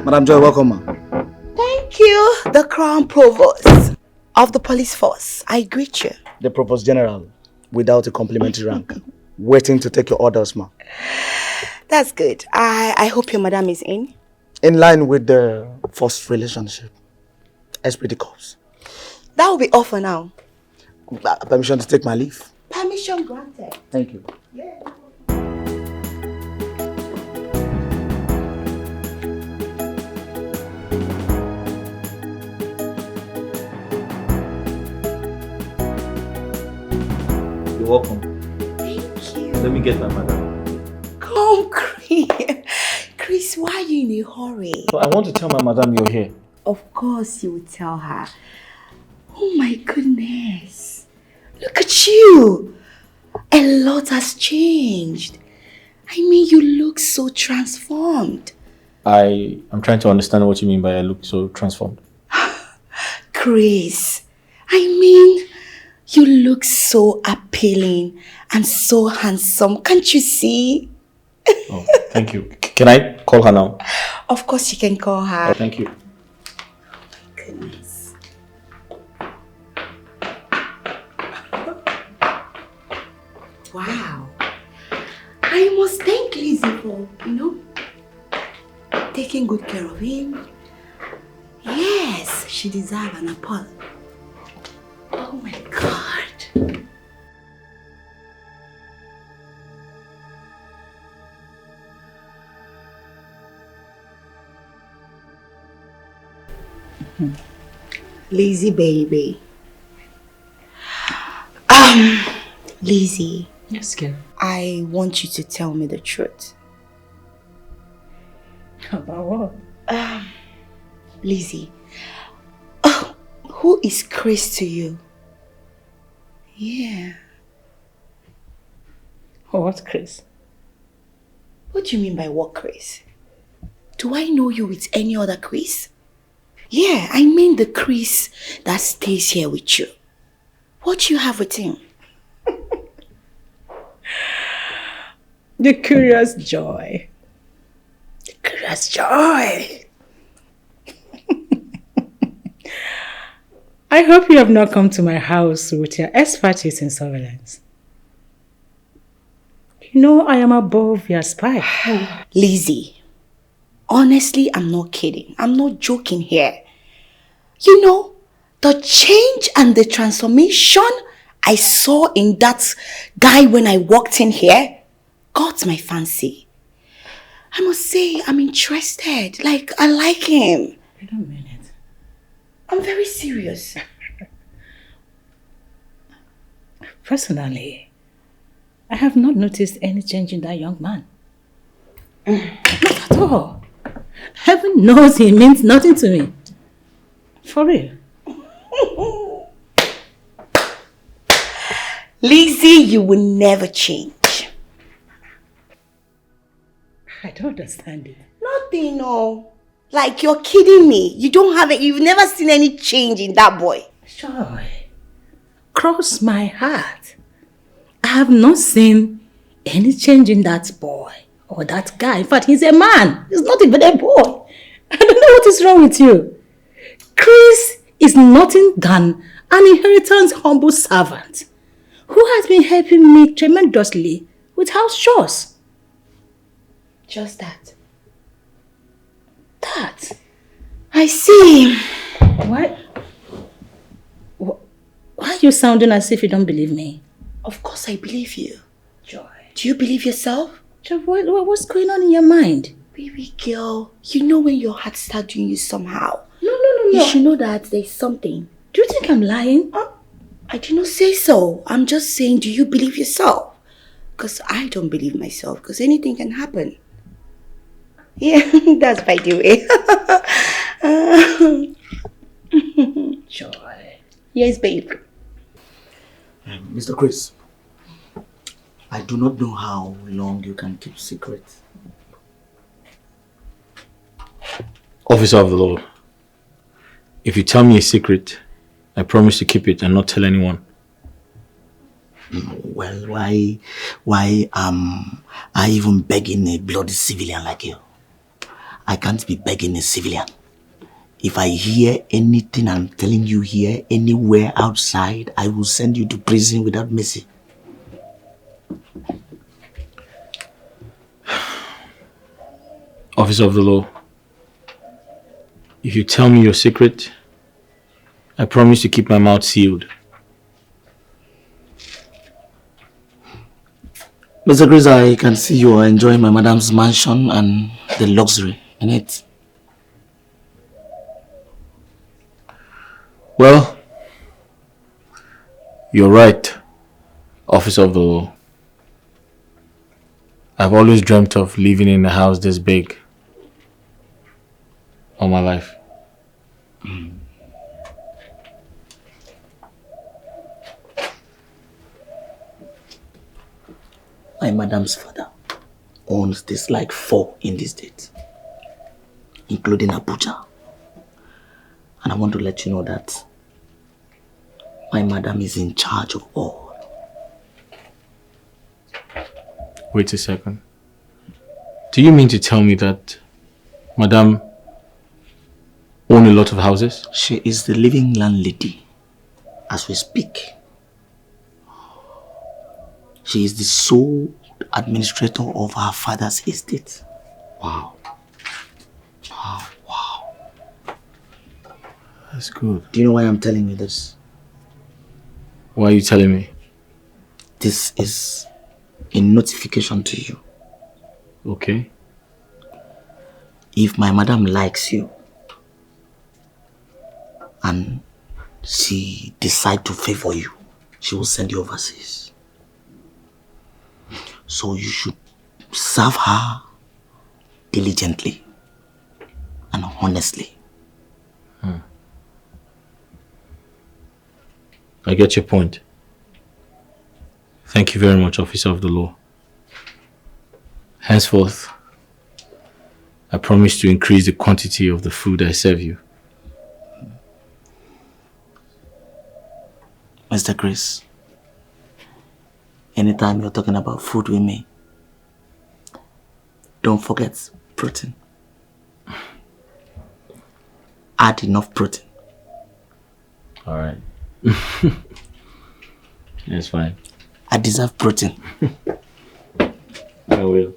Madam Joy, welcome, ma. Thank you, the Crown Provost of the police force. I greet you. The Provost General, without a complimentary rank, waiting to take your orders, ma. That's good. I hope your madam is in. In line with the first relationship. SPD Corps. That will be all for now. Permission to take my leave. Permission granted. Thank you. Yeah. You're welcome. Thank you. Let me get my madam. Come, Chris. Chris, why are you in a hurry? So I want to tell my madam you're here. Of course you will tell her. Oh my goodness. Look at you. A lot has changed. I mean, you look so transformed. I am trying to understand what you mean by I look so transformed. Chris, I mean, you look so appealing and so handsome. Can't you see? Oh, thank you. Can I call her now? Of course you can call her. Oh, thank you. Goodness. Wow. I must thank Lizzie for, taking good care of him. Yes, she deserves an apple. Oh my God. Lazy baby. Lizzie. Yes, girl. I want you to tell me the truth. About what? Lizzie. Who is Chris to you? Yeah. What, Chris? What do you mean by what Chris? Do I know you with any other Chris? Yeah, I mean the Chris that stays here with you. What do you have with him? The curious joy. The curious joy. I hope you have not come to my house with your expertise in surveillance. You know I am above your spy. Lizzie, honestly, I'm not kidding. I'm not joking here. You know, the change and the transformation I saw in that guy when I walked in here got my fancy. I must say, I'm interested. Like, I like him. I don't mean it. I'm very serious. Personally, I have not noticed any change in that young man. Not at all. Heaven knows he means nothing to me. For real. Lizzie, you will never change. I don't understand it. Nothing, no. Like, you're kidding me. You don't have it. You've never seen any change in that boy. Joy, cross my heart. I have not seen any change in that boy or that guy. In fact, he's a man. He's not even a boy. I don't know what is wrong with you. Chris is nothing than an inheritance humble servant who has been helping me tremendously with house chores. Just that. That? I see. What? Why are you sounding as if you don't believe me? Of course I believe you. Joy. Do you believe yourself? Joy, what's going on in your mind? Baby girl, you know when your heart starts doing you somehow. No. You should know that there's something. Do you think I'm lying? I did not say so. I'm just saying, do you believe yourself? Because I don't believe myself, because anything can happen. Yeah, that's by the way. Joy. Yes, babe. Mr. Chris, I do not know how long you can keep secret. Officer of the law, if you tell me a secret, I promise to keep it and not tell anyone. Well, why am I even begging a bloody civilian like you? I can't be begging a civilian. If I hear anything I'm telling you here, anywhere outside, I will send you to prison without mercy. Officer of the law, if you tell me your secret, I promise to keep my mouth sealed. Mr. Chris, I can see you are enjoying my madam's mansion and the luxury in it. Well, you're right, Officer of the law. I've always dreamt of living in a house this big all my life. My madam's father owns this like 4 in this state, including Abuja. And I want to let you know that my madam is in charge of all. Wait a second. Do you mean to tell me that Madam owns a lot of houses? She is the living landlady as we speak. She is the sole administrator of her father's estate. Wow. Wow. That's good. Do you know why I'm telling you this? Why are you telling me? This is a notification to you. Okay. If my madam likes you, and she decide to favor you, she will send you overseas. So you should serve her diligently and honestly. I get your point. Thank you very much, Officer of the Law. Henceforth, I promise to increase the quantity of the food I serve you. Mr. Chris, anytime you're talking about food with me, don't forget protein. Add enough protein. Alright. That's fine. I deserve protein. I will.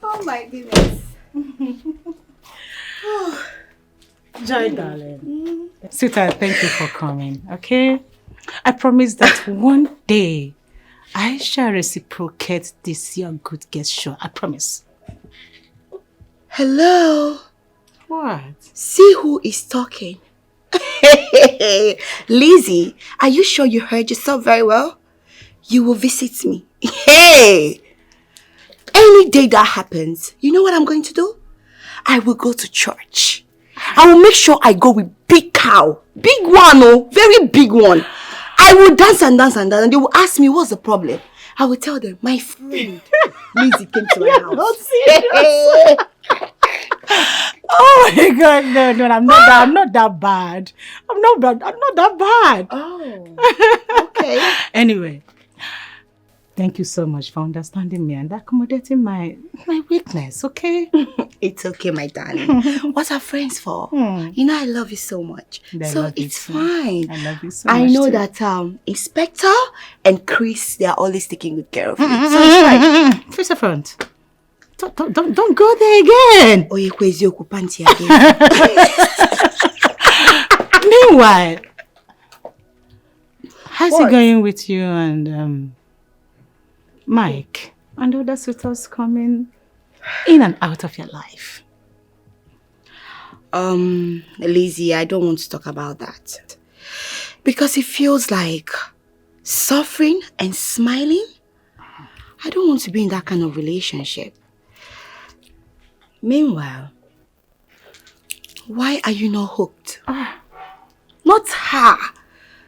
Oh my goodness. Joy, darling. Sweetheart, thank you for coming, okay? I promise that one day I shall reciprocate this your good gesture. I promise. Hello. What? See who is talking. Lizzie, are you sure you heard yourself very well? You will visit me. Hey! Any day that happens, you know what I'm going to do? I will go to church. I will make sure I go with big cow. Big one, oh, very big one. I will dance and dance and dance, and they will ask me what's the problem. I will tell them, my friend Lizzie came to my house. Not serious. Oh my God, no, I'm not that bad. I'm not that bad. Oh, okay. Anyway, thank you so much for understanding me and accommodating my weakness, okay? It's okay, my darling. What are friends for? You know I love you so much. So it's fine. I love you so much. I know too. that Inspector and Chris, they are always taking good care of you. So it's fine. Face the front. Don't go there again. Meanwhile, how's it going with you and Mike and other suitors coming in and out of your life? Lizzie, I don't want to talk about that. Because it feels like suffering and smiling. I don't want to be in that kind of relationship. Meanwhile, why are you not hooked? Not her.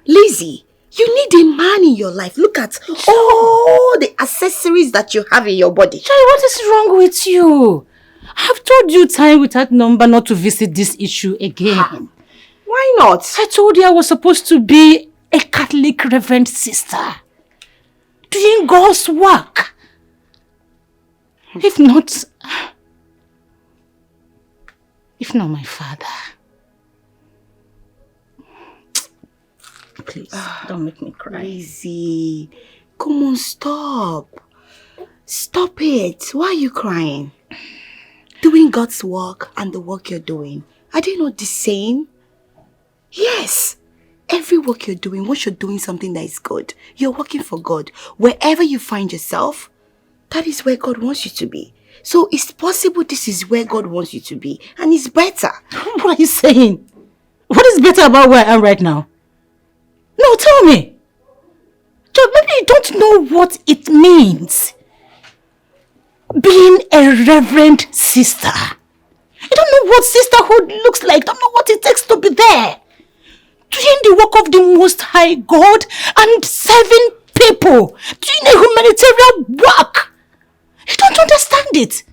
Lizzie, you need a man in your life. Look at all the accessories that you have in your body. Joy, what is wrong with you? I've told you time without number not to visit this issue again. Why not? I told you I was supposed to be a Catholic reverend sister, doing God's work. If not my father. Please, don't make me cry. Lizzie, come on, stop. Stop it. Why are you crying? Doing God's work and the work you're doing, are they not the same? Yes. Every work you're doing, once you're doing something that is good, you're working for God. Wherever you find yourself, that is where God wants you to be. So it's possible this is where God wants you to be. And it's better. What are you saying? What is better about where I am right now? No, tell me. Maybe you don't know what it means. Being a reverend sister. You don't know what sisterhood looks like. Don't know what it takes to be there. Doing the work of the Most High God and serving people. Doing a humanitarian work. You don't understand it.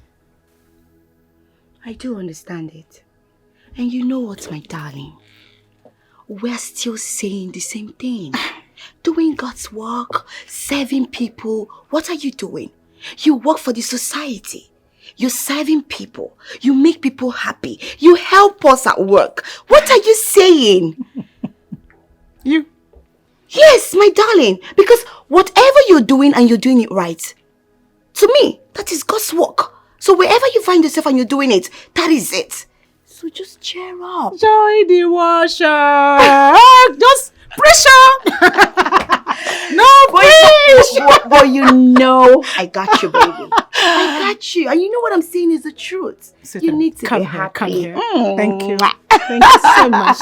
I do understand it. And you know what, my darling? We're still saying the same thing. Doing God's work, serving people. What are you doing? You work for the society. You're serving people. You make people happy. You help us at work. What are you saying? You? Yes, my darling. Because whatever you're doing and you're doing it right, to me, that is God's work. So wherever you find yourself and you're doing it, that is it. So just cheer up. Joy the washer. Just pressure. No, But you know I got you, baby. I got you. And you know what I'm saying is the truth. You need to be happy. Come here. Thank you. Thank you so much.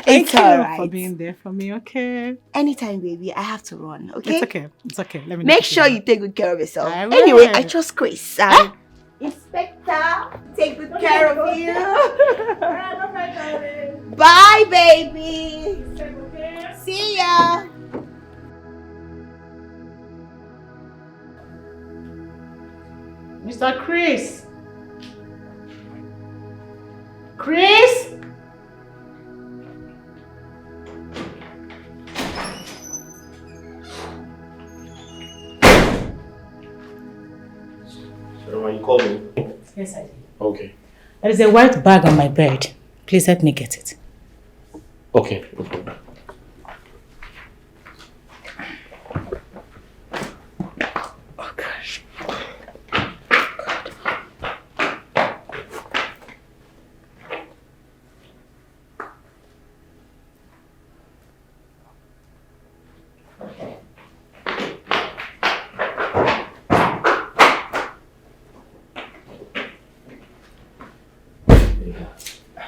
Thank you alright. for being there for me, okay? Anytime, baby. I have to run, okay? It's okay. It's okay. Let me Make sure you take good care of yourself. I will. Anyway, I trust Chris. Inspector, take good care of you. Bye, baby. See ya. Mr. Chris. Chris? So you called me? Yes, I did. Okay. There is a white bag on my bed. Please help me get it. Okay, no problem. Oh, gosh.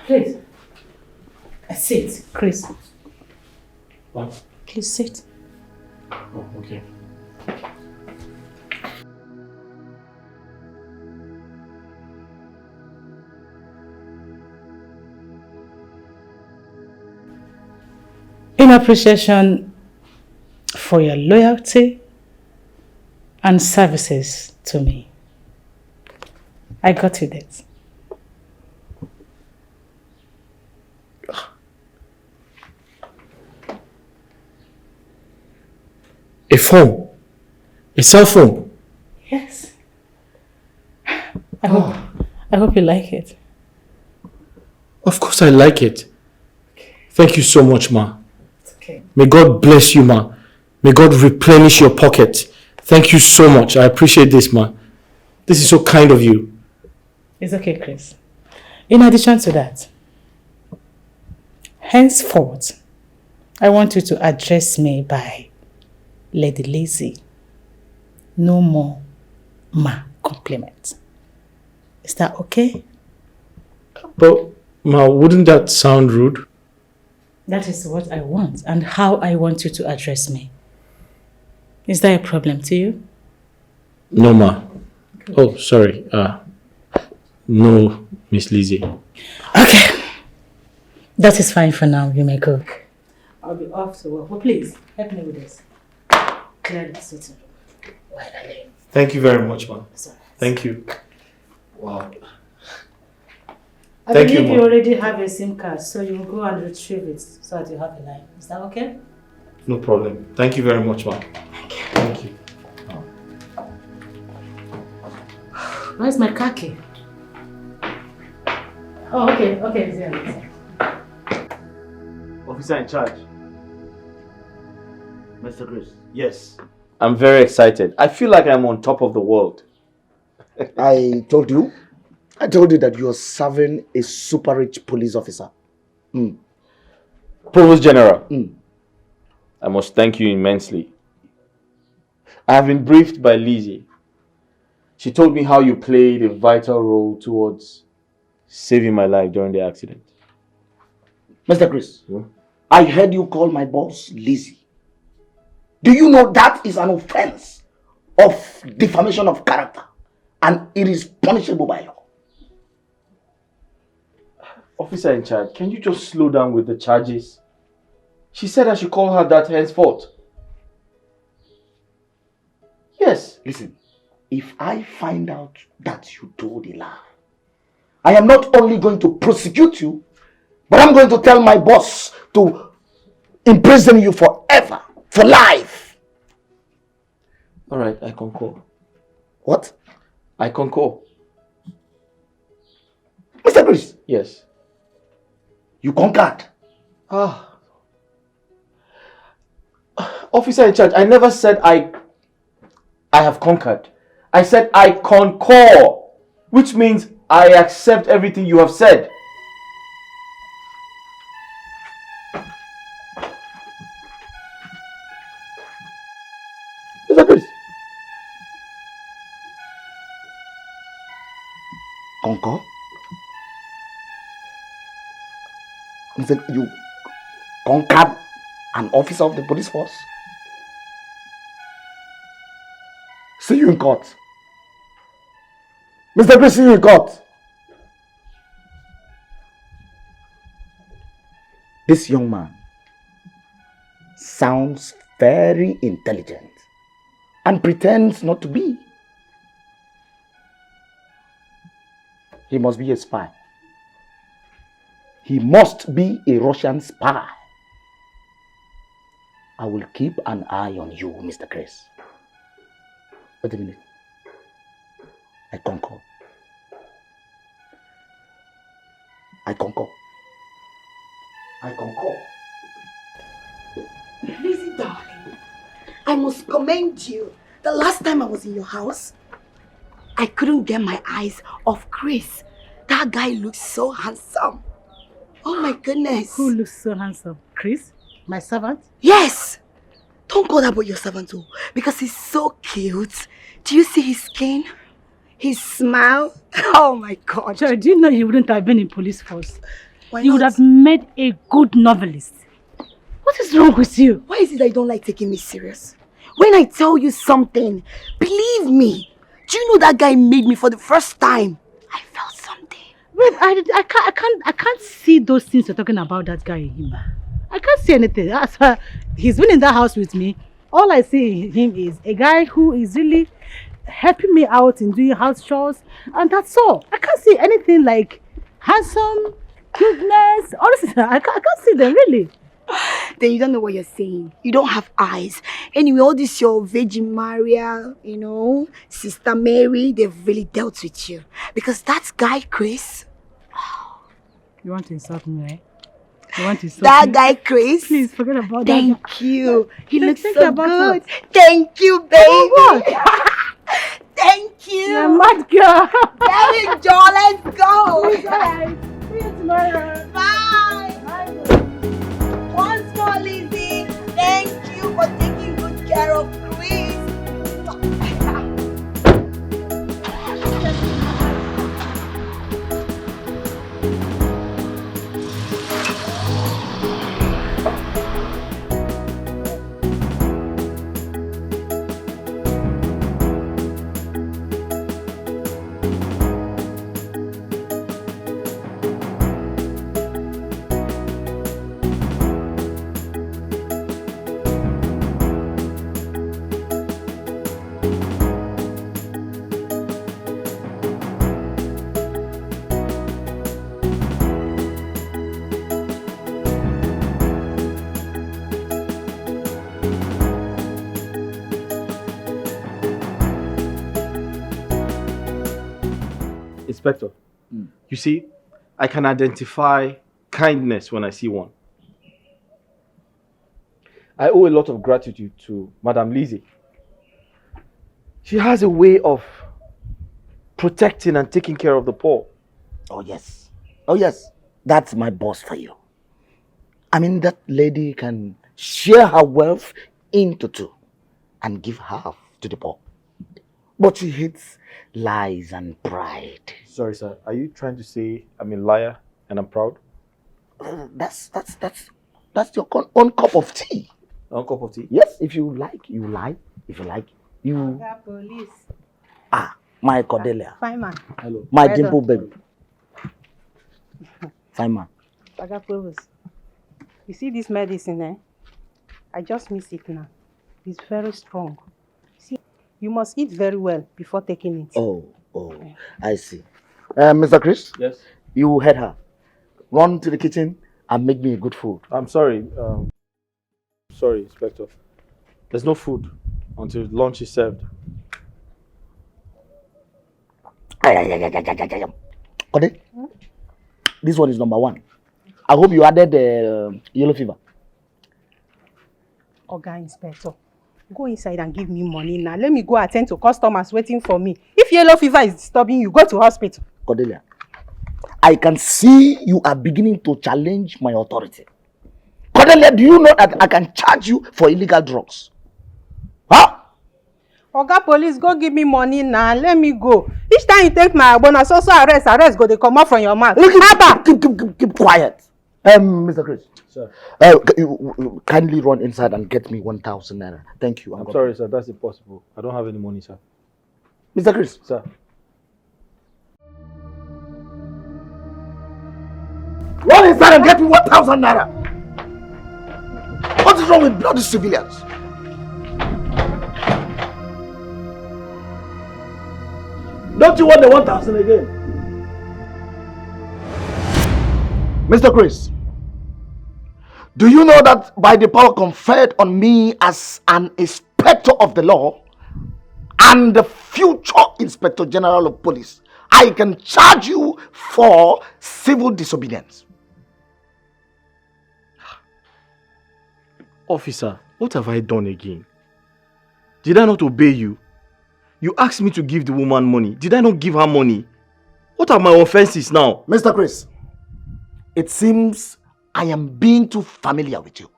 Please. Sit, Chris. What? Please sit. Oh, okay. In appreciation for your loyalty and services to me, I got you this. A phone? A cell phone? Yes. I hope you like it. Of course I like it. Thank you so much, Ma. It's okay. May God bless you, Ma. May God replenish your pocket. Thank you so much. I appreciate this, Ma. This is so kind of you. It's okay, Chris. In addition to that, henceforth, I want you to address me by Lady Lazy. No more Ma compliments. Is that okay? But, Ma, wouldn't that sound rude? That is what I want and how I want you to address me. Is that a problem to you? No, Ma. Oh, sorry. No, Miss Lizzie. Okay. That is fine for now. You may go. I'll be off to work. But please, help me with this. Clear the sitting room. While I leave. Thank you very much, man. Sorry. Thank you. Wow. I Thank believe you, you Ma. already have a SIM card, so you will go and retrieve it so that you have a line. Is that okay? No problem. Thank you very much, man. Thank you. Where's my car key? Oh, okay. Okay, it's here. Officer in charge. Mr. Chris. Yes. I'm very excited. I feel like I'm on top of the world. I told you that you are serving a super rich police officer. Provost General, I must thank you immensely. I have been briefed by Lizzie. She told me how you played a vital role towards saving my life during the accident. Mr. Chris, I heard you call my boss Lizzie. Do you know that is an offense of defamation of character and it is punishable by law? Officer in charge, can you just slow down with the charges? She said I should call her that henceforth. Yes. Listen, if I find out that you told a lie, I am not only going to prosecute you, but I'm going to tell my boss to imprison you forever, for life. All right, I concur. What? I concur. Mr. Chris, Yes. you conquered. Officer in charge, I never said I have conquered. I said I concur, which means I accept everything you have said. Mr. concur. He said you conquered an officer of the police force. See you in court. Mr. Chris, see you in court. This young man sounds very intelligent and pretends not to be. He must be a spy. He must be a Russian spy. I will keep an eye on you, Mr. Chris. Wait a minute. I concur. I concur. I concur. Lizzie, darling, I must commend you. The last time I was in your house, I couldn't get my eyes off Chris. That guy looks so handsome. Oh my goodness. Who looks so handsome? Chris? My servant? Yes! Don't call that boy your servant too, because he's so cute. Do you see his skin? His smile? Oh my God. Jerry, do you know you wouldn't have been in police force? Why You not? would have made a good novelist. What is wrong with you? Why is it that you don't like taking me serious? When I tell you something, believe me. Do you know that guy made me for the first time? I felt something. Wait, I can't see those things you're talking about that guy in him. I can't see anything. He's been in that house with me. All I see in him is a guy who is really helping me out in doing house chores, and that's all. I can't see anything like handsome, cuteness. Honestly, I can't see them really. Then you don't know what you're saying. You don't have eyes. Anyway, all this your Virgin Maria, Sister Mary, they've really dealt with you. Because that guy, Chris. You want to insult me, right? You want to insult That me? guy, Chris. Please forget about that. Thank you. He looks Think so about good. what? Thank you, baby. Oh, Thank you. You're a mad girl. There you go. Let's go. It's alright. See you tomorrow. Bye. Bye. Once more, Lizzie. Thank you for taking good care of Chris. Inspector, you see, I can identify kindness when I see one. I owe a lot of gratitude to Madame Lizzie. She has a way of protecting and taking care of the poor. Oh yes. Oh yes. That's my boss for you. I mean, that lady can share her wealth into two and give half to the poor. But she hates lies and pride. Sorry, sir. Are you trying to say I'm a liar and I'm proud? That's your own cup of tea. One cup of tea? Yes, if you like, you lie. If you like, you... Police. Ah, my Cordelia. Fine man. Hello. My Right dimple on. baby. Fine man. Provost. You see this medicine, eh? I just miss it now. It's very strong. See, you must eat very well before taking it. Oh, I see. Mr. Chris? Yes? You heard her. Run to the kitchen and make me good food. I'm sorry. Sorry, Inspector. There's no food until lunch is served. Kode, this one is number 1. I hope you added yellow fever. Oga Inspector, go inside and give me money now. Let me go attend to customers waiting for me. If yellow fever is disturbing you, go to hospital. Cordelia, I can see you are beginning to challenge my authority. Cordelia, do you know that I can charge you for illegal drugs? Huh? Oga Police, go give me money now. Let me go. Each time you take my bonus, also arrest go they come out from your mouth. Keep quiet. Mr. Chris. Sir. You kindly run inside and get me 1,000 naira. Thank you. I'm sorry, sir. That's impossible. I don't have any money, sir. Mr. Chris. Sir. Run inside and get me 1,000 naira. What is wrong with bloody civilians? Don't you want the 1,000 again? Mr. Chris, do you know that by the power conferred on me as an inspector of the law and the future Inspector General of Police, I can charge you for civil disobedience? Officer, what have I done again? Did I not obey you? You asked me to give the woman money. Did I not give her money? What are my offenses now? Mr. Chris, it seems I am being too familiar with you.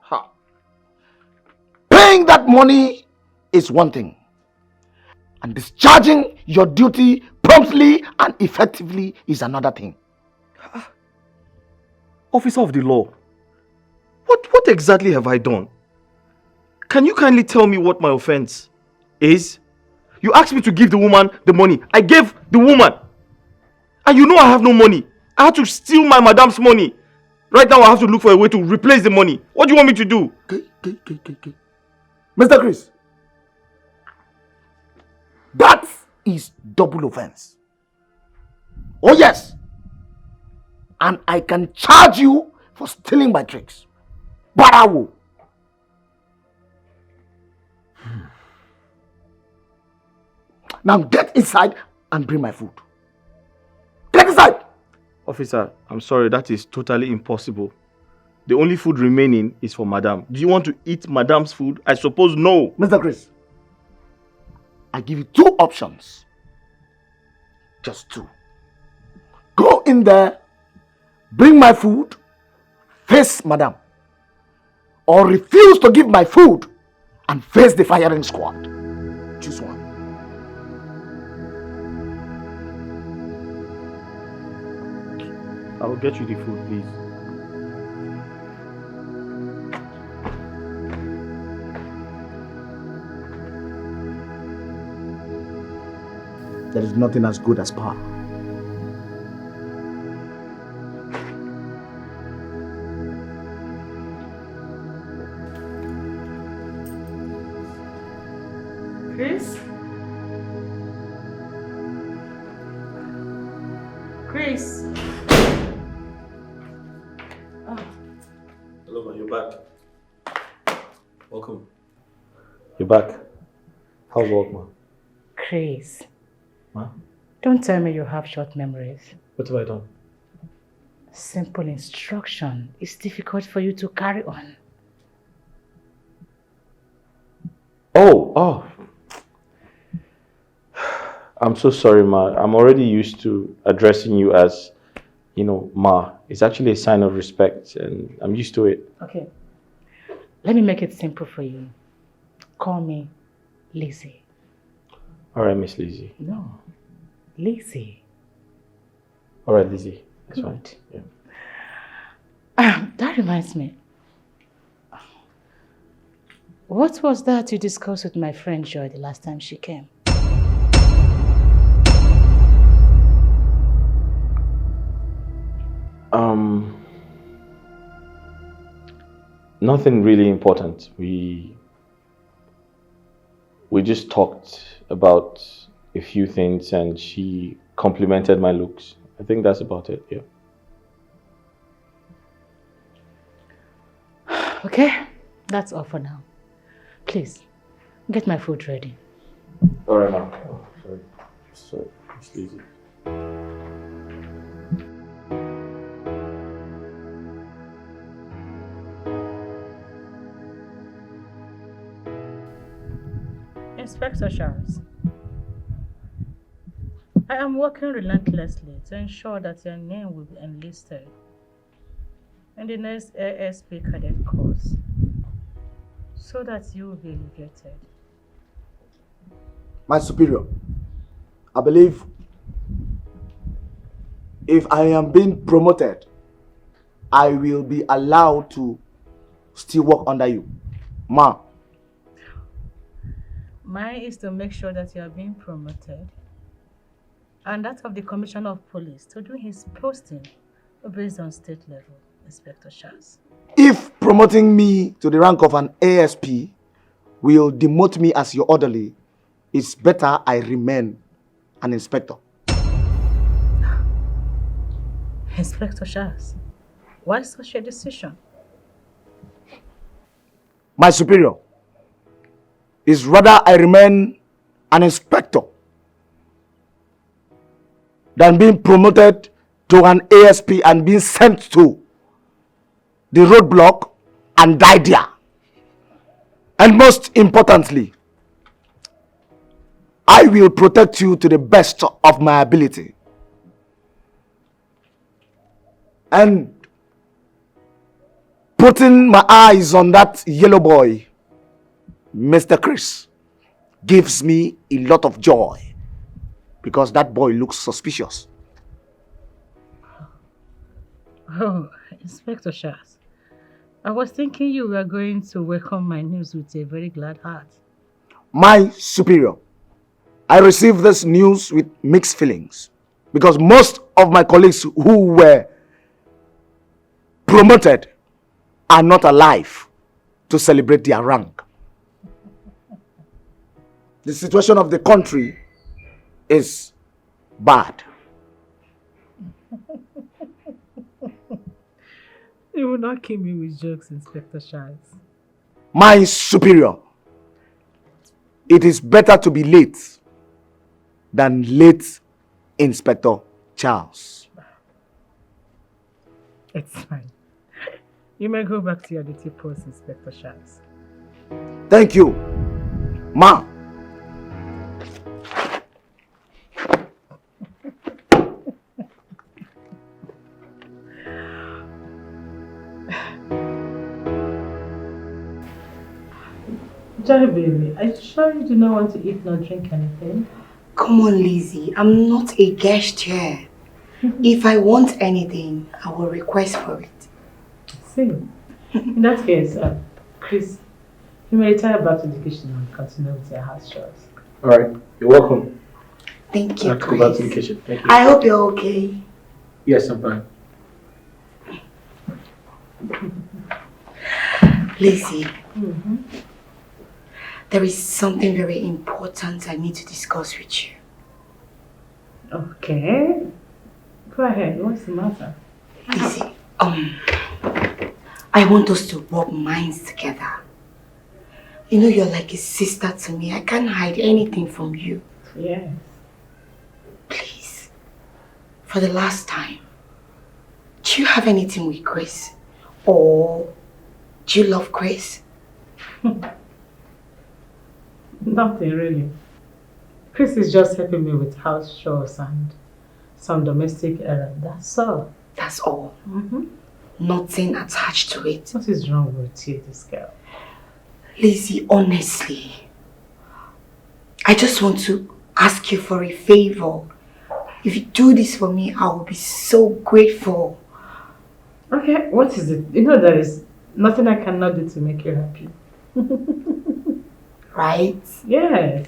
Paying that money is one thing, and discharging your duty promptly and effectively is another thing. Officer of the law, what exactly have I done? Can you kindly tell me what my offense is? You asked me to give the woman the money. I gave the woman. And you know I have no money. I had to steal my madam's money. Right now I have to look for a way to replace the money. What do you want me to do? Okay. Mr. Chris, that is double offense. Oh yes. And I can charge you for stealing my tricks. But I will. Now get inside and bring my food. Get inside! Officer, I'm sorry, that is totally impossible. The only food remaining is for madam. Do you want to eat madam's food? I suppose no. Mr. Chris, I give you two options. Just two. Go in there, bring my food, face madam. Or refuse to give my food and face the firing squad. Choose one. I will get you the food, please. There is nothing as good as power. Chris? Chris? Hello, man, you're back. Welcome. You're back. How's work, man? Chris. Ma? Don't tell me you have short memories. What have I done? Simple instruction is difficult for you to carry on. Oh. I'm so sorry, Ma. I'm already used to addressing you as, Ma. It's actually a sign of respect, and I'm used to it. Okay. Let me make it simple for you. Call me Lizzie. All right, Miss Lizzie. No, Lizzie. All right, Lizzie. That's fine. Yeah. That reminds me. What was that you discussed with my friend Joy the last time she came? Nothing really important. We just talked about a few things and she complimented my looks. I think that's about it, yeah. Okay, that's all for now. Please, get my food ready. All right, ma'am. Oh, sorry, it's easy. Inspector Charles, I am working relentlessly to ensure that your name will be enlisted in the next ASP cadet course so that you will be elevated. My superior, I believe if I am being promoted, I will be allowed to still work under you. Ma. Mine is to make sure that you are being promoted, and that of the Commissioner of Police to do his posting based on state level, Inspector Charles. If promoting me to the rank of an ASP will demote me as your orderly, it's better I remain an inspector. Inspector Charles, why such a decision? My superior is rather I remain an inspector than being promoted to an ASP and being sent to the roadblock and die there. And most importantly, I will protect you to the best of my ability. And putting my eyes on that yellow boy, Mr. Chris, gives me a lot of joy because that boy looks suspicious. Oh, Inspector Charles, I was thinking you were going to welcome my news with a very glad heart. My superior, I received this news with mixed feelings because most of my colleagues who were promoted are not alive to celebrate their rank. The situation of the country is bad. You will not kill me with jokes, Inspector Charles. My superior, it is better to be late than late, Inspector Charles. It's fine. You may go back to your duty post, Inspector Charles. Thank you, Ma. Joy, baby, are you sure you do not want to eat nor drink anything? Come on, Lizzie. I'm not a guest here. If I want anything, I will request for it. See, in that case, Chris, you may retire back to the kitchen and continue with your house chores. Alright, you're welcome. Thank you, I have to go back to the Chris. kitchen. Thank you. I hope you're okay. Yes, I'm fine. Lizzie, there is something very important I need to discuss with you. Okay. Go ahead, what's the matter? Lizzie, I want us to rub minds together. You know you're like a sister to me. I can't hide anything from you. Yes. Please, for the last time, do you have anything with Chris? Or do you love Chris? Nothing really. Chris is just helping me with house chores and some domestic errands. That's all. That's all. Nothing attached to it. What is wrong with you, this girl? Lizzie, honestly, I just want to ask you for a favor. If you do this for me, I will be so grateful. Okay, what is it? You know there is nothing I cannot do to make you happy. Right? Yeah.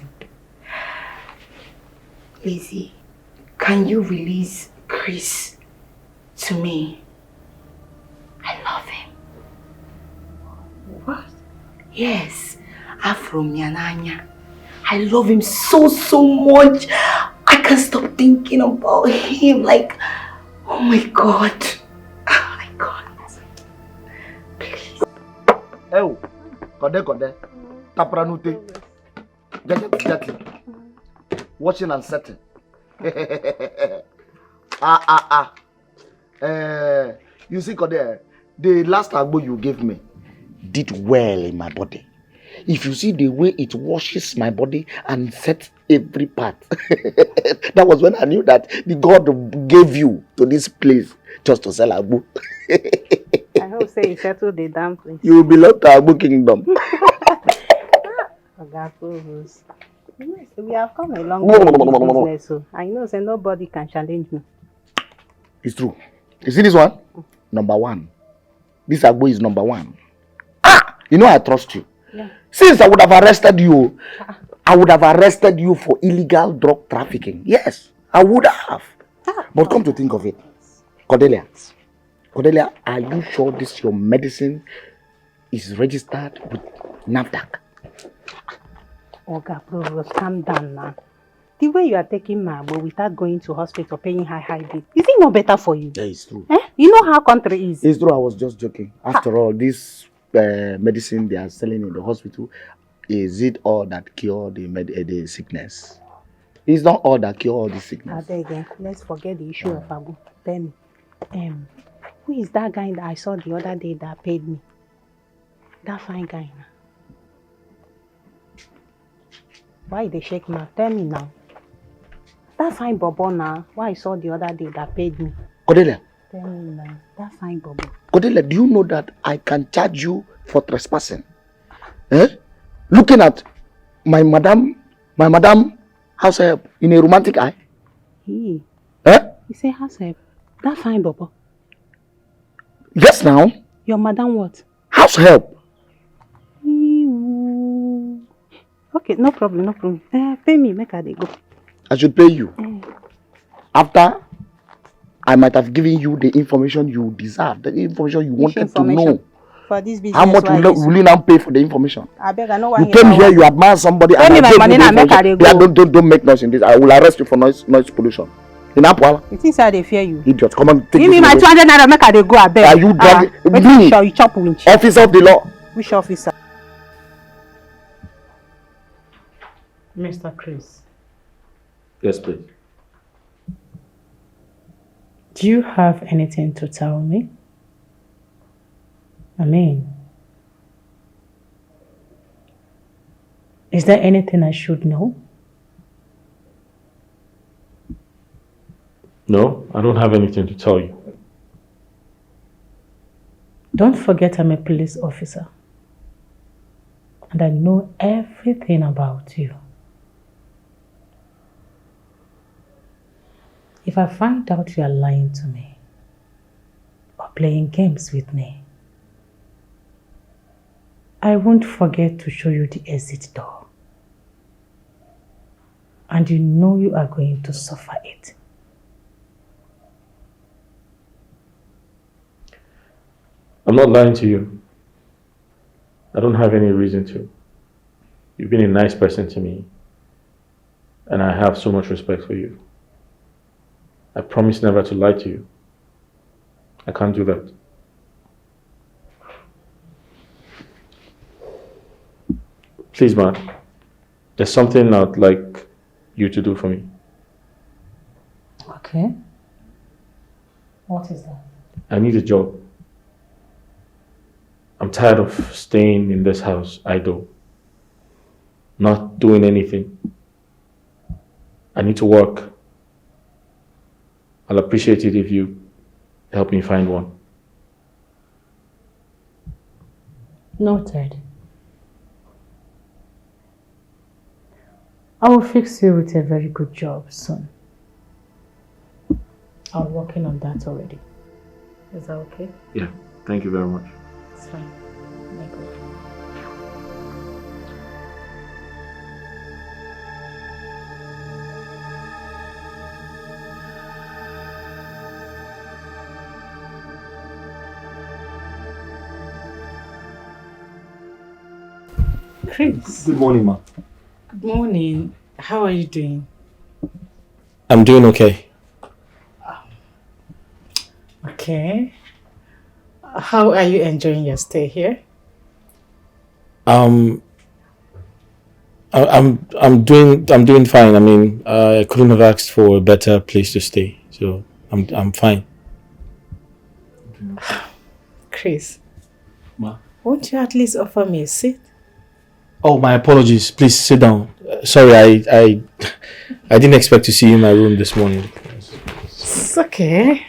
Lizzie, can you release Chris to me? I love him. What? Yes, Afro Nyananya. I love him so much. I can't stop thinking about him. Like, oh my God. Oh my God. Please. Oh, Kode. Tapranute. Jati. Watching and setting. You see, Kode, the last agbo you gave me did well in my body. If you see the way it washes my body and sets every part, that was when I knew that the God gave you to this place just to sell agbo. I hope say you settle the damn place. You belong to Agbo Kingdom. Provost. We have come a long way in this business, so I know say nobody can challenge me. It's true. You see this one? Number one. This Agbo is number one. Ah! You know I trust you. Yeah. Since I would have arrested you, I would have arrested you for illegal drug trafficking. Yes, I would have. But come to think of it, Cordelia, are you sure this your medicine is registered with NAFDAC? Oga, Provost, calm down now. The way you are taking my Agbo without going to hospital, paying high bill, is it not better for you? Yeah, it's true. You know how country is. It's true, I was just joking. After all, this medicine they are selling in the hospital, is it all that cure the sickness? It's not all that cure all the sickness. Again, let's forget the issue of Agbo. Tell me, who is that guy that I saw the other day that paid me? That fine guy now. Why they shake my? Tell me now. That fine bobo now, why I saw the other day that paid me. Cordelia. Tell me now. That fine bobo. Cordelia, do you know that I can charge you for trespassing? Looking at my madam house help in a romantic eye? He You say house help? That fine bobo. Yes now. Your madam what? House help. Okay, no problem. Pay me, make I dey go. I should pay you. After I might have given you the information you deserve, the information you wanted to know. For this business, how much will you now pay for the information? I beg, I know why you came here, you admire somebody. Pay me my money now, make I dey go. Don't make noise in this. I will arrest you for noise pollution. In Apwala. You think I dey fear you? Idiot, come on. Give me my 200 naira, make I dey go, I beg. Are you dragging me? You chop winch. Officer of the law. Which officer? Mr. Chris. Yes, please. Do you have anything to tell me? I mean, is there anything I should know? No, I don't have anything to tell you. Don't forget I'm a police officer. And I know everything about you. If I find out you are lying to me or playing games with me, I won't forget to show you the exit door. And you know you are going to suffer it. I'm not lying to you. I don't have any reason to. You've been a nice person to me, and I have so much respect for you. I promise never to lie to you. I can't do that. Please, man, there's something I'd like you to do for me. Okay. What is that? I need a job. I'm tired of staying in this house idle, not doing anything. I need to work. I'll appreciate it if you help me find one. Noted. I will fix you with a very good job soon. I'm working on that already. Is that okay? Yeah, thank you very much. It's fine. Let go. Chris. Good morning, ma. Good morning. How are you doing? I'm doing okay. Okay. How are you enjoying your stay here? I'm doing fine. I mean, I couldn't have asked for a better place to stay, so I'm fine. Chris. Ma. Won't you at least offer me a seat? Oh, my apologies. Please sit down. Sorry, I didn't expect to see you in my room this morning. It's okay.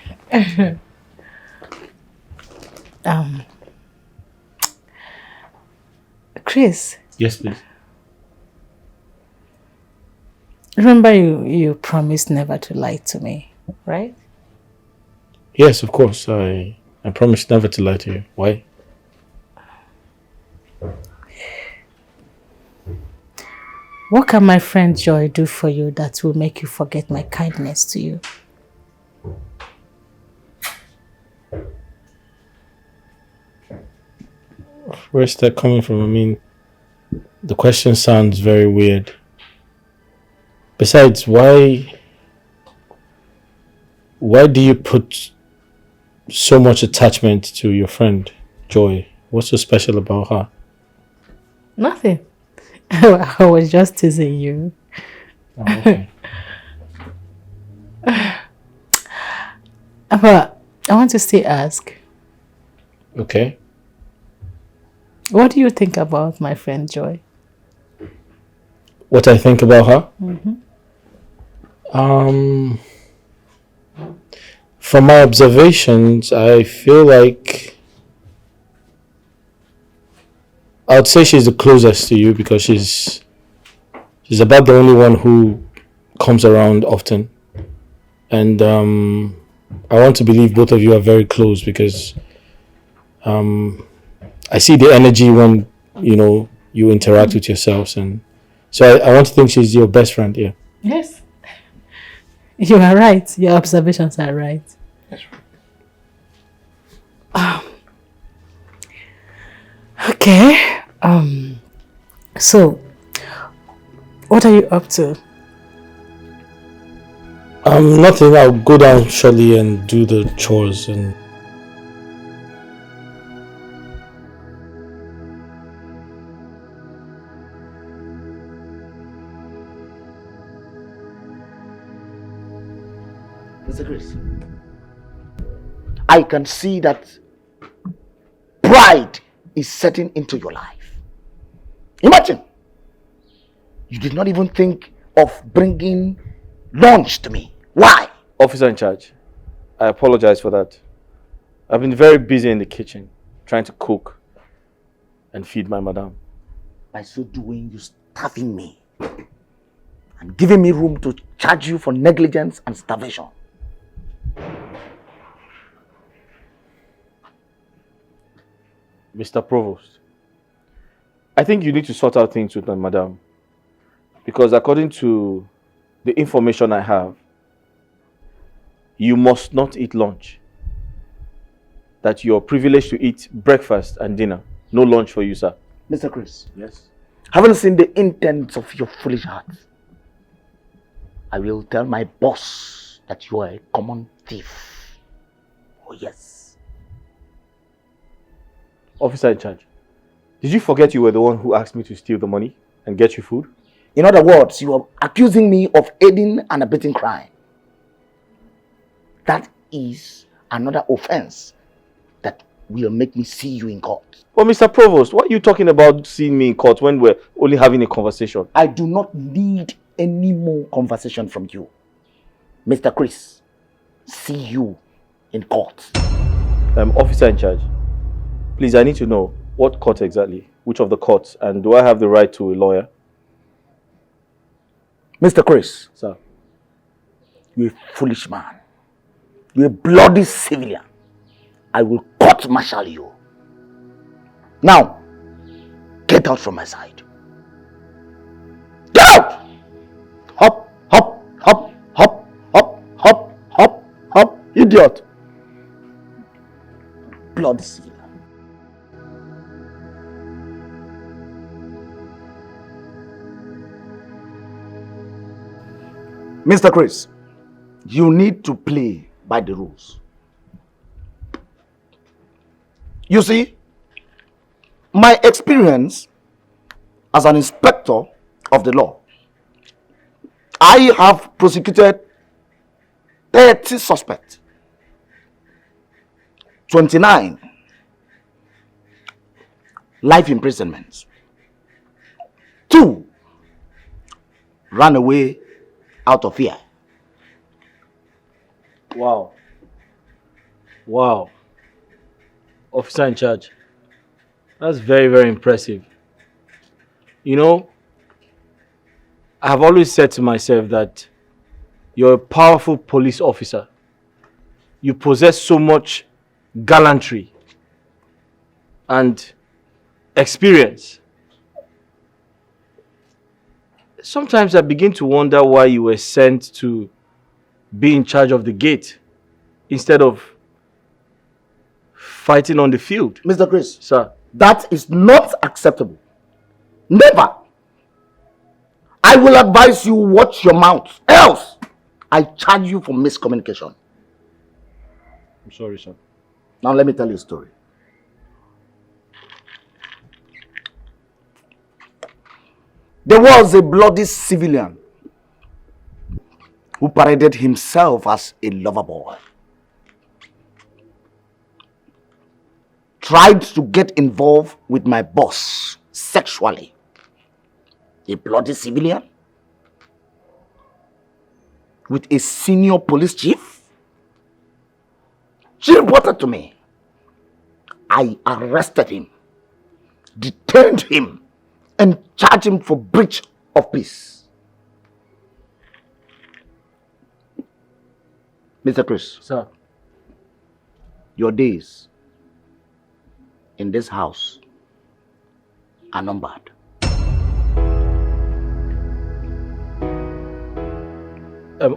Chris. Yes, please. Remember you promised never to lie to me, right? Yes, of course. I promise never to lie to you. Why? What can my friend Joy do for you that will make you forget my kindness to you? Where's that coming from? I mean, the question sounds very weird. Besides, why do you put so much attachment to your friend Joy? What's so special about her? Nothing. I was just teasing you. Oh, okay. But I want to still ask, Okay. what do you think about my friend Joy? What I think about her? From my observations, I feel like I would say she's the closest to you because she's about the only one who comes around often, and I want to believe both of you are very close because I see the energy when you interact with yourselves, and so I want to think she's your best friend. Yeah. Yes. You are right. Your observations are right. That's right. Okay. So, what are you up to? Nothing. I'll go down shortly and do the chores and. Mr. Chris, I can see that pride is setting into your life. Imagine, you did not even think of bringing lunch to me. Why? Officer in charge, I apologize for that. I've been very busy in the kitchen, trying to cook and feed my madam. By so doing, you starving me and giving me room to charge you for negligence and starvation. Mr. Provost, I think you need to sort out things with my madam, because according to the information I have, you must not eat lunch. That you're privileged to eat breakfast and dinner. No lunch for you, sir. Mr. Chris. Yes. Haven't seen the intents of your foolish heart. I will tell my boss that you are a common thief. Oh yes. Officer in charge, did you forget you were the one who asked me to steal the money and get you food? In other words, you are accusing me of aiding and abetting crime. That is another offense that will make me see you in court. Well, Mr. Provost, what are you talking about seeing me in court when we're only having a conversation? I do not need any more conversation from you. Mr. Chris, see you in court. Officer in charge, please, I need to know what court exactly, which of the courts, and do I have the right to a lawyer? Mr. Chris. Sir. You're a foolish man. You're a bloody civilian. I will court-martial you. Now, get out from my side. Get out! Hop, hop, hop, hop, hop, hop, hop, hop, idiot. Bloody civilian. Mr. Chris, you need to play by the rules. You see, my experience as an inspector of the law, I have prosecuted 30 suspects, 29 life imprisonments, 2 ran away out of fear. Wow. Wow. Officer in charge, that's very, very impressive. You know, I have always said to myself that you're a powerful police officer. you possess so much gallantry and experience. Sometimes I begin to wonder why you were sent to be in charge of the gate instead of fighting on the field. Mr. Chris, Sir. that is not acceptable. Never. I will advise you watch your mouth. Else, I charge you for miscommunication. I'm sorry, sir. Now let me tell you a story. There was a bloody civilian who paraded himself as a lover boy. Tried to get involved with my boss sexually. A bloody civilian with a senior police chief. She reported to me. I arrested him, detained him, and charged him for breach of peace. Mr. Chris. Sir. Your days in this house are numbered.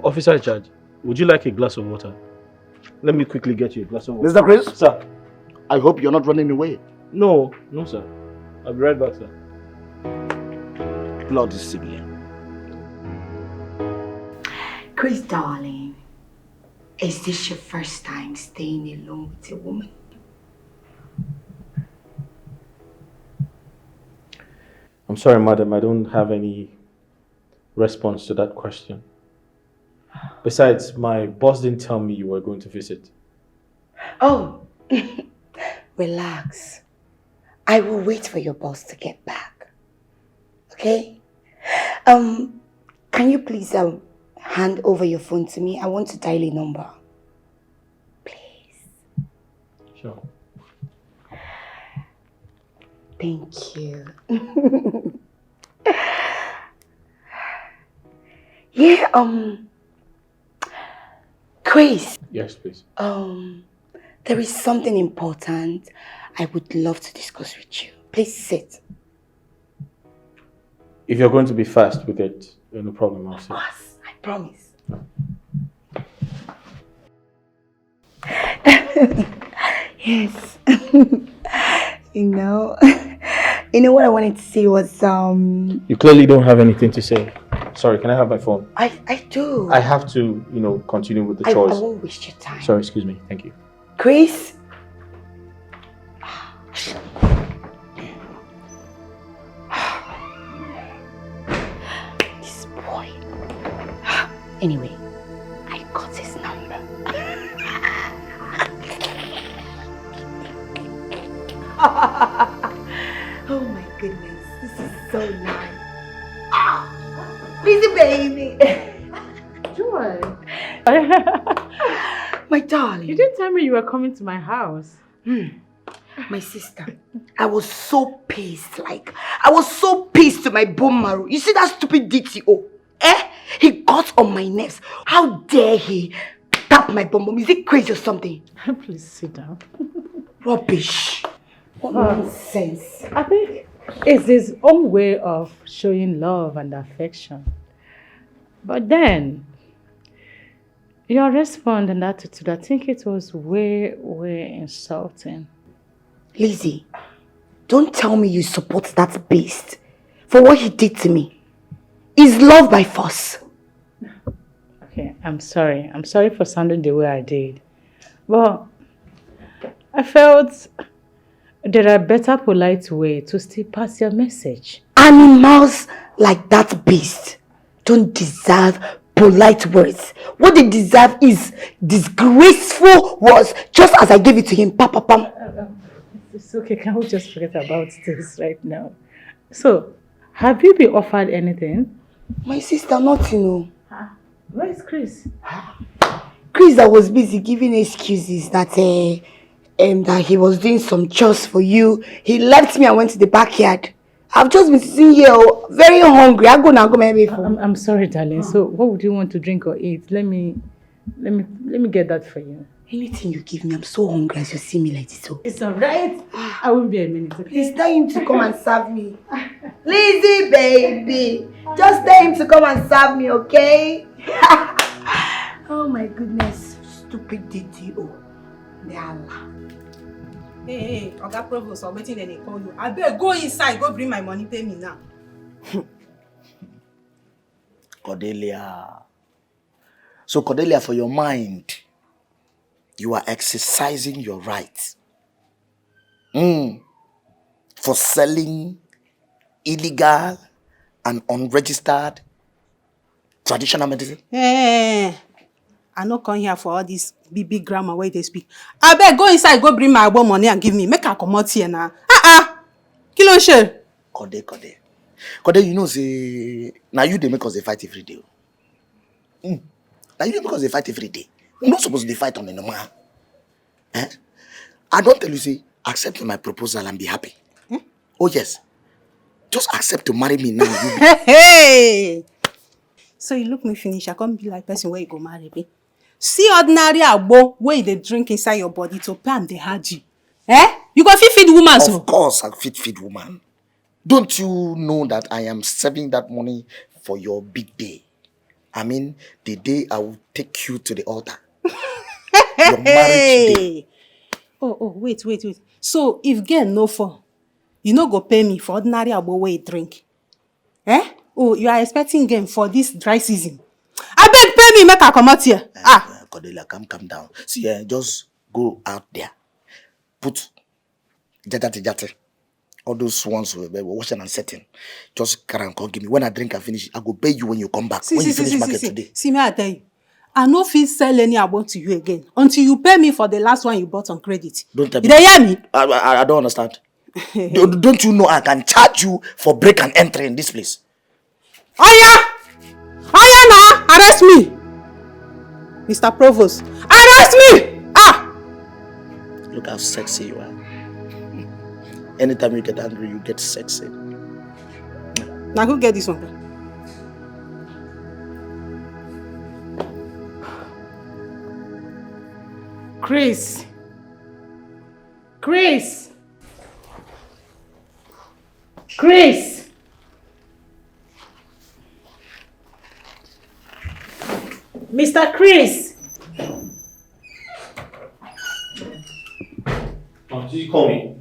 Officer in charge, would you like a glass of water? Let me quickly get you a glass of water. Mr. Chris? Sir. I hope you're not running away. No, sir. I'll be right back, sir. Bloody civilian. Chris, darling, is this your first time staying alone with a woman? I'm sorry, madam. I don't have any response to that question. Besides, my boss didn't tell me you were going to visit. Oh, relax. I will wait for your boss to get back. Okay? Can you please hand over your phone to me? I want to dial a number. Please. Sure. Thank you. Yeah, Chris. Yes, please. There is something important I would love to discuss with you. Please sit. If you're going to be fast with it, no problem, I'll sit. Of course, I promise. Yes. You know what I wanted to say was You clearly don't have anything to say. Sorry, can I have my phone? I do. I have to, continue with the I chores. won't waste your time. Sorry, excuse me. Thank you. Chris. This boy. Anyway, I got his number. Oh my goodness, this is so nice. Busy baby. Joy. My darling. You didn't tell me you were coming to my house. My sister, I was so pissed. I was so pissed to my bone marrow. You see that stupid DTO? He got on my nerves. How dare he tap my bum bum? Is he crazy or something? Please sit down. Rubbish. What nonsense. I think it's his own way of showing love and affection. But then, your response and attitude, I think it was way, way insulting. Lizzie, don't tell me you support that beast for what he did to me. Is love by force? Okay, I'm sorry. I'm sorry for sounding the way I did. But I felt there are better polite way to still pass your message. Animals like that beast don't deserve polite words. What they deserve is disgraceful words, just as I gave it to him. Papa, pam. It's okay, can we just forget about this right now? So, have you been offered anything? My sister, nothing. Where is Chris? Chris, I was busy giving excuses that that he was doing some chores for you. He left me and went to the backyard. I've just been sitting here, very hungry. I'll go now, go maybe. I'm sorry, darling. So, what would you want to drink or eat? Let me get that for you. Anything you give me, I'm so hungry as you see me like this. So. It's alright. I won't be a minute. Please tell him to come and serve me. Lizzie, baby. Just tell him to come and serve me, okay? Oh my goodness. Stupid DTO. The Allah. Hey, Oga Provost, I'm waiting then they call you. I better go inside, go bring my money, pay me now. Cordelia. So Cordelia, for your mind, you are exercising your right for selling illegal and unregistered traditional medicine? Hey, I no come here for all this big grammar where they speak. I better go inside, go bring my money and give me. Make her come out here now. Kilo share. Code, you know, say, now you they make us a fight every day. Now you they make us a fight every day. We're not supposed to fight on the normal. Eh? I don't tell you, say, accept my proposal and be happy. Oh, yes. Just accept to marry me now. Hey! So you look me finish, I can't be like person where you go marry me. See ordinary agbo where they drink inside your body to pay am the haji. Eh? You go feed woman so? Of course, I feed woman. Don't you know that I am saving that money for your big day? I mean, the day I will take you to the altar. Your marriage day. Oh, wait. So if girl no phone, you no go pay me for ordinary agbo where you drink. Eh? Oh, you are expecting game for this dry season. I beg pay me, make her come out here. Cordelia, calm down. See, just go out there. Put jate. All those ones were washing and setting. Just carry and give me. When I drink and finish, I go pay you when you come back. When you finish market today. See me, I tell you. I no fit sell any abo to you again until you pay me for the last one you bought on credit. Don't tell me. You dey hear me? I don't understand. Don't you know I can charge you for break and entry in this place? Oya now, arrest me. Mr. Provost, arrest me! Look how sexy you are. Anytime you get angry, you get sexy. Now who get this one? Chris. Mr. Chris. Oh, did you call me?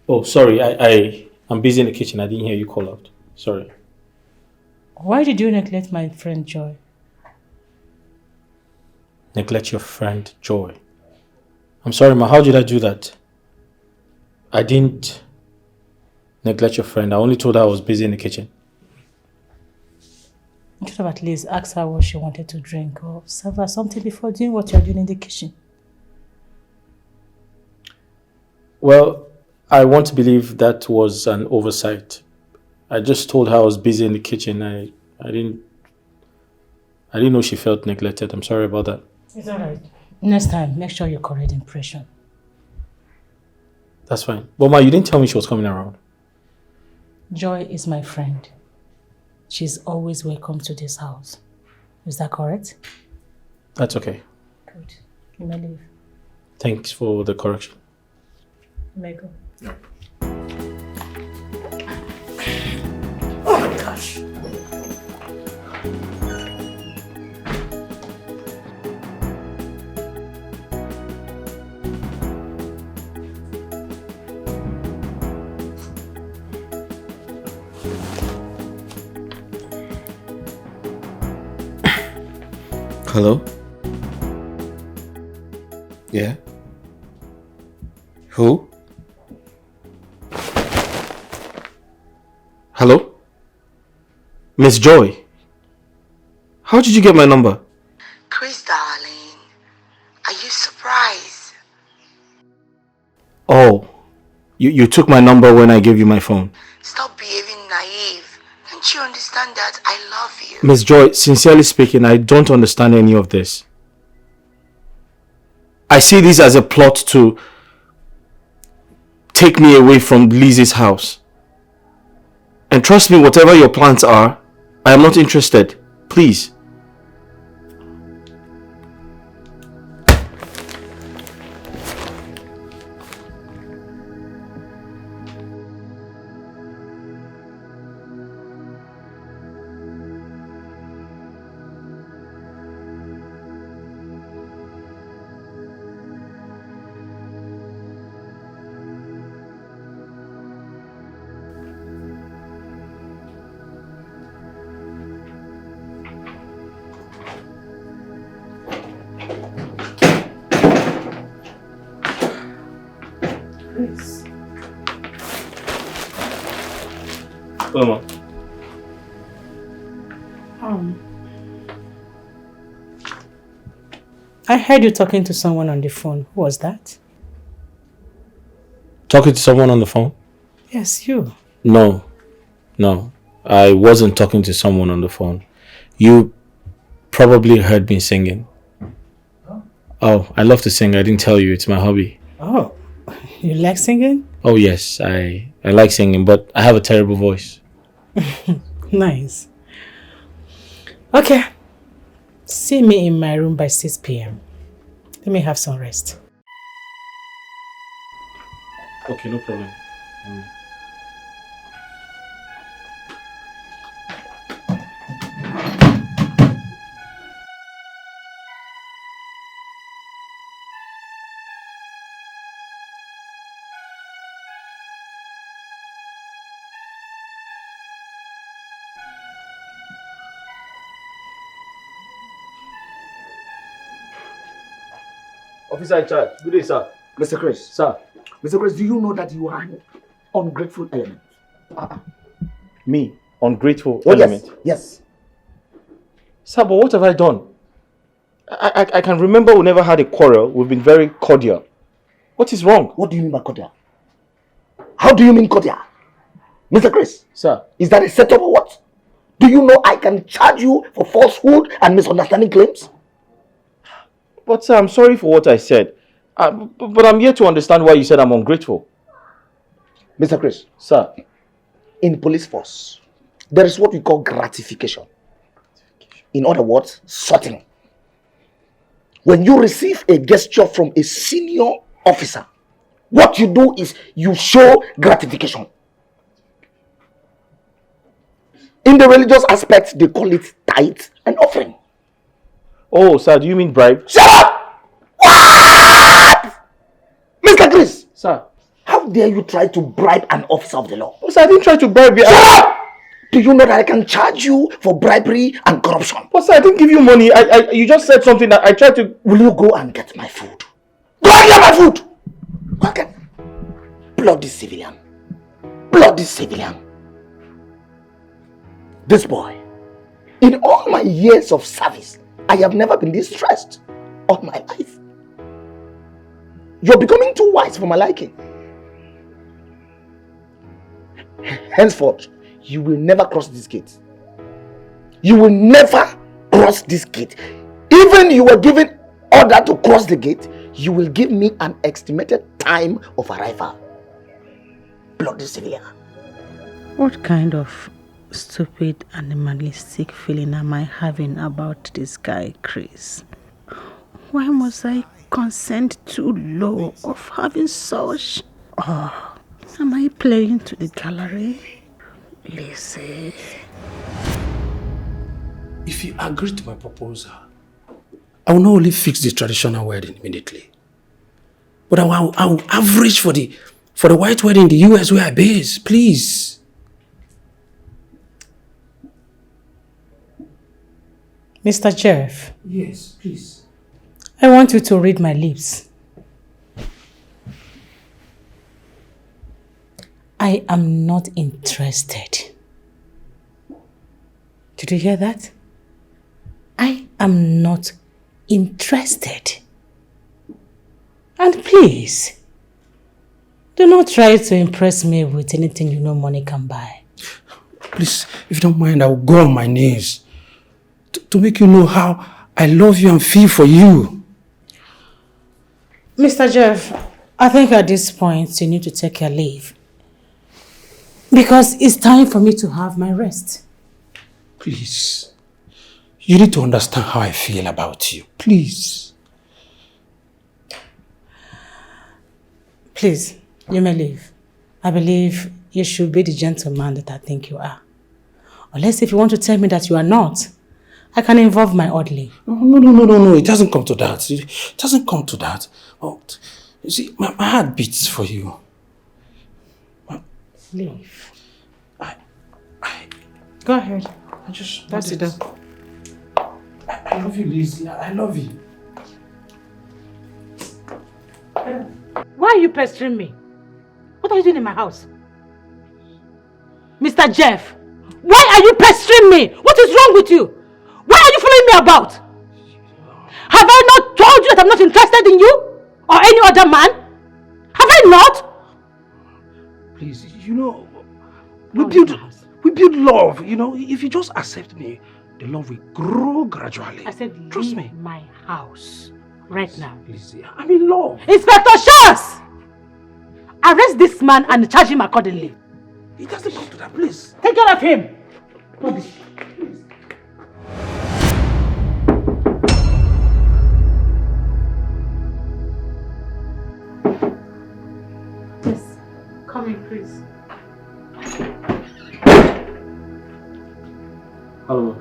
Oh, sorry. I'm busy in the kitchen. I didn't hear you call out. Sorry. Why did you neglect my friend Joy? Neglect your friend Joy? I'm sorry, ma. How did I do that? I didn't neglect your friend. I only told her I was busy in the kitchen. You should have at least asked her what she wanted to drink or serve her something before doing what you're doing in the kitchen. Well, I want to believe that was an oversight. I just told her I was busy in the kitchen. I didn't know she felt neglected. I'm sorry about that. It's alright. Next time, make sure you correct the impression. That's fine. But ma, you didn't tell me she was coming around. Joy is my friend. She's always welcome to this house. Is that correct? That's okay. Good. You may leave. Thanks for the correction. You may go. Yeah. Oh my gosh. Hello? Yeah? Who? Hello? Miss Joy? How did you get my number? Chris, darling, are you surprised? Oh, you took my number when I gave you my phone. Stop behaving naive. Don't you understand that I love you? Miss Joy, sincerely speaking, I don't understand any of this. I see this as a plot to take me away from Lizzie's house. And trust me, whatever your plans are, I am not interested. Please. Mama. I heard you talking to someone on the phone. Who was that? Talking to someone on the phone? Yes, you. No. I wasn't talking to someone on the phone. You probably heard me singing. Oh, I love to sing. I didn't tell you. It's my hobby. Oh, you like singing? Oh, yes. I like singing, but I have a terrible voice. Nice. Okay. See me in my room by 6 p.m. Let me have some rest. Okay, no problem. Officer in charge. Good day, sir. Mr. Chris. Sir. Mr. Chris, do you know that you are an ungrateful element? Me? Ungrateful Oh, element? Yes. Sir, but what have I done? I can remember we never had a quarrel. We've been very cordial. What is wrong? What do you mean by cordial? How do you mean cordial? Mr. Chris. Sir. Is that a setup or what? Do you know I can charge you for falsehood and misunderstanding claims? But sir, I'm sorry for what I said. But I'm here to understand why you said I'm ungrateful. Mr. Chris. Sir. In police force, there is what we call gratification. In other words, sorting. When you receive a gesture from a senior officer, what you do is you show gratification. In the religious aspect, they call it tithe and offering. Oh, sir, do you mean bribe? Shut up! What? Mr. Chris! Sir. How dare you try to bribe an officer of the law? Oh, sir, I didn't try to bribe you. Shut up! Do you know that I can charge you for bribery and corruption? But sir, I didn't give you money. You just said something that I tried to... Will you go and get my food? Go and get my food! Go and get... Bloody civilian. Bloody civilian. This boy, in all my years of service, I have never been this stressed all my life. You're becoming too wise for my liking. Henceforth, you will never cross this gate. You will never cross this gate. Even you were given order to cross the gate, you will give me an estimated time of arrival. Bloody civilian. What kind of stupid animalistic feeling am I having about this guy, Chris? Why must I consent too low of having such? Oh, am I playing to the gallery? Listen. If you agree to my proposal, I will not only fix the traditional wedding immediately, but I will average for the white wedding in the US where I base, please. Mr. Jeff. Yes, please. I want you to read my lips. I am not interested. Did you hear that? I am not interested. And please, do not try to impress me with anything you know money can buy. Please, if you don't mind, I will go on my knees to make you know how I love you and feel for you. Mr. Jeff, I think at this point you need to take your leave. Because it's time for me to have my rest. Please, you need to understand how I feel about you. Please. Please, you may leave. I believe you should be the gentleman that I think you are. Unless if you want to tell me that you are not, I can involve my orderly. No. It doesn't come to that. It doesn't come to that. Oh, you see, my heart beats for you. Leave. Go ahead. That's it. I love you, Lizzie. I love you. Why are you pestering me? What are you doing in my house? Mr. Jeff, why are you pestering me? What is wrong with you? Why are you following me about? Have I not told you that I'm not interested in you? Or any other man? Have I not? Please, we build love, If you just accept me, the love will grow gradually. I said, trust leave me. my house right now. Lizzie, I'm in love. Inspector Charles! Arrest this man and charge him accordingly. He doesn't come to that place. Take care of him. Rubbish. Yes, come in, please. Hello.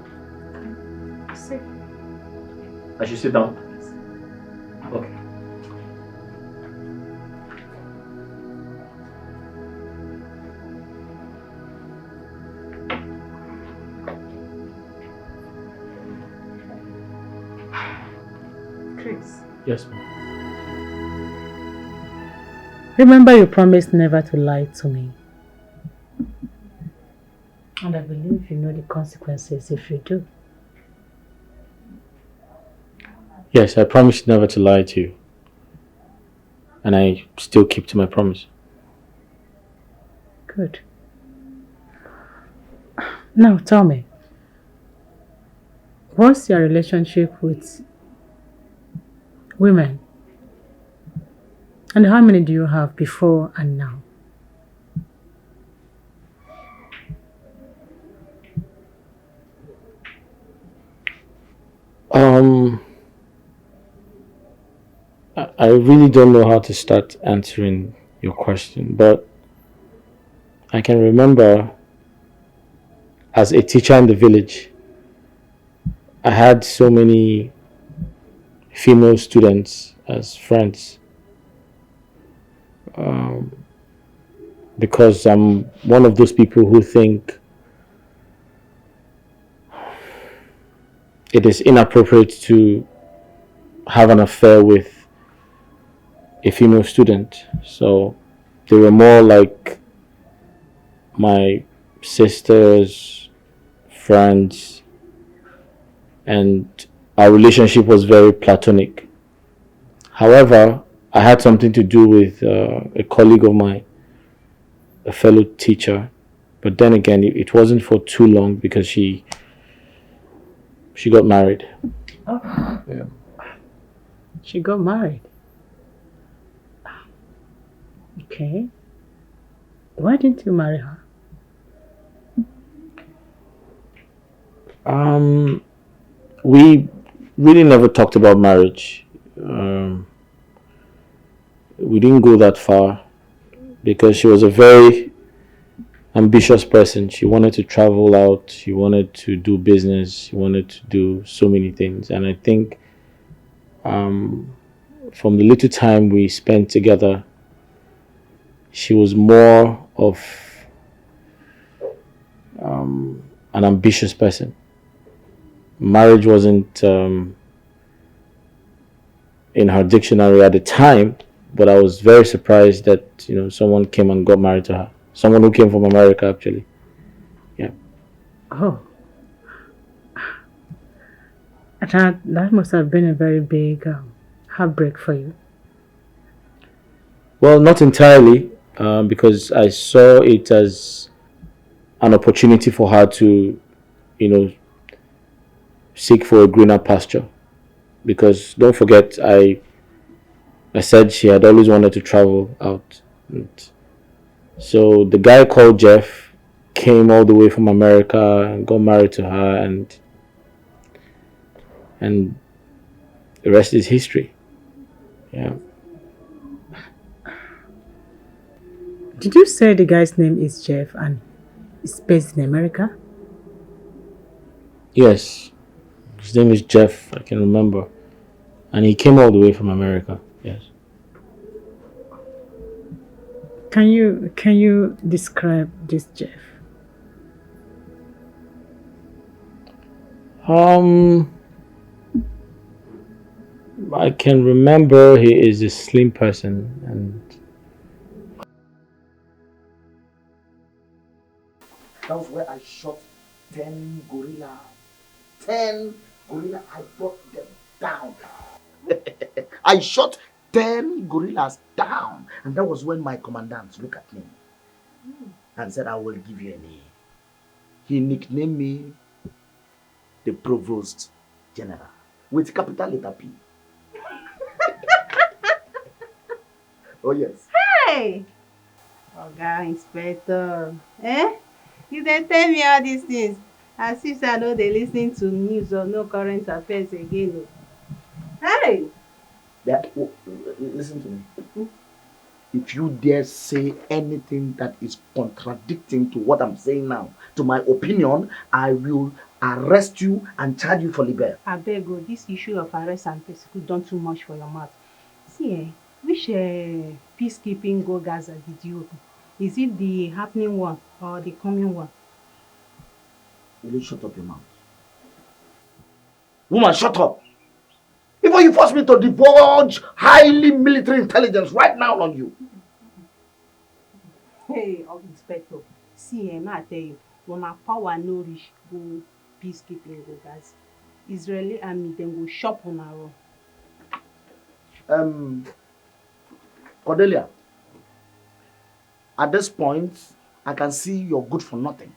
Sit. I should sit down? Okay. Chris. Yes, ma'am. Remember you promised never to lie to me. And I believe you know the consequences if you do. Yes, I promised never to lie to you. And I still keep to my promise. Good. Now tell me, what's your relationship with women? And how many do you have before and now? I really don't know how to start answering your question, but I can remember as a teacher in the village, I had so many female students as friends. Because I'm one of those people who think it is inappropriate to have an affair with a female student. So they were more like my sisters, friends, and our relationship was very platonic. However, I had something to do with a colleague of mine, a fellow teacher, but then again, it wasn't for too long because she got married. Oh. Yeah. She got married. Okay. Why didn't you marry her? We really never talked about marriage. We didn't go that far because she was a very ambitious person. She wanted to travel out, she wanted to do business, she wanted to do so many things. And I think from the little time we spent together, she was more of an ambitious person. Marriage wasn't in her dictionary at the time, but I was very surprised that someone came and got married to her. Someone who came from America, actually. Yeah. Oh. That must have been a very big heartbreak for you. Well, not entirely, because I saw it as an opportunity for her to, seek for a greener pasture. Because don't forget, I said she had always wanted to travel out. So the guy called Jeff came all the way from America and got married to her, and the rest is history. Yeah. Did you say the guy's name is Jeff and is based in America? Yes. His name is Jeff, I can remember. And he came all the way from America. Yes. Can you describe this Jeff? I can remember he is a slim person, and That was where I shot 10 gorilla. 10 gorilla, I brought them down. I shot 10 gorillas down. And that was when my commandant looked at me and said, I will give you a name. He nicknamed me the Provost General with capital letter P. Oh yes. Hey! Oga Inspector. Eh? You dey tell me all these things as if I know they listening to news or no current affairs again. Hey! Listen to me. If you dare say anything that is contradicting to what I'm saying now, to my opinion, I will arrest you and charge you for libel. Abeg, this issue of arrest and persecute done too much for your mouth. See, which peacekeeping go Gaza did you open? Is it the happening one or the coming one? Will you shut up your mouth? Woman, shut up! Before you force me to divulge highly military intelligence right now on you. Hey, Inspector. See, I tell you, when my power no reach go peacekeeping go Gaza, Israeli army then go shop on our own. Cordelia, at this point, I can see you're good for nothing.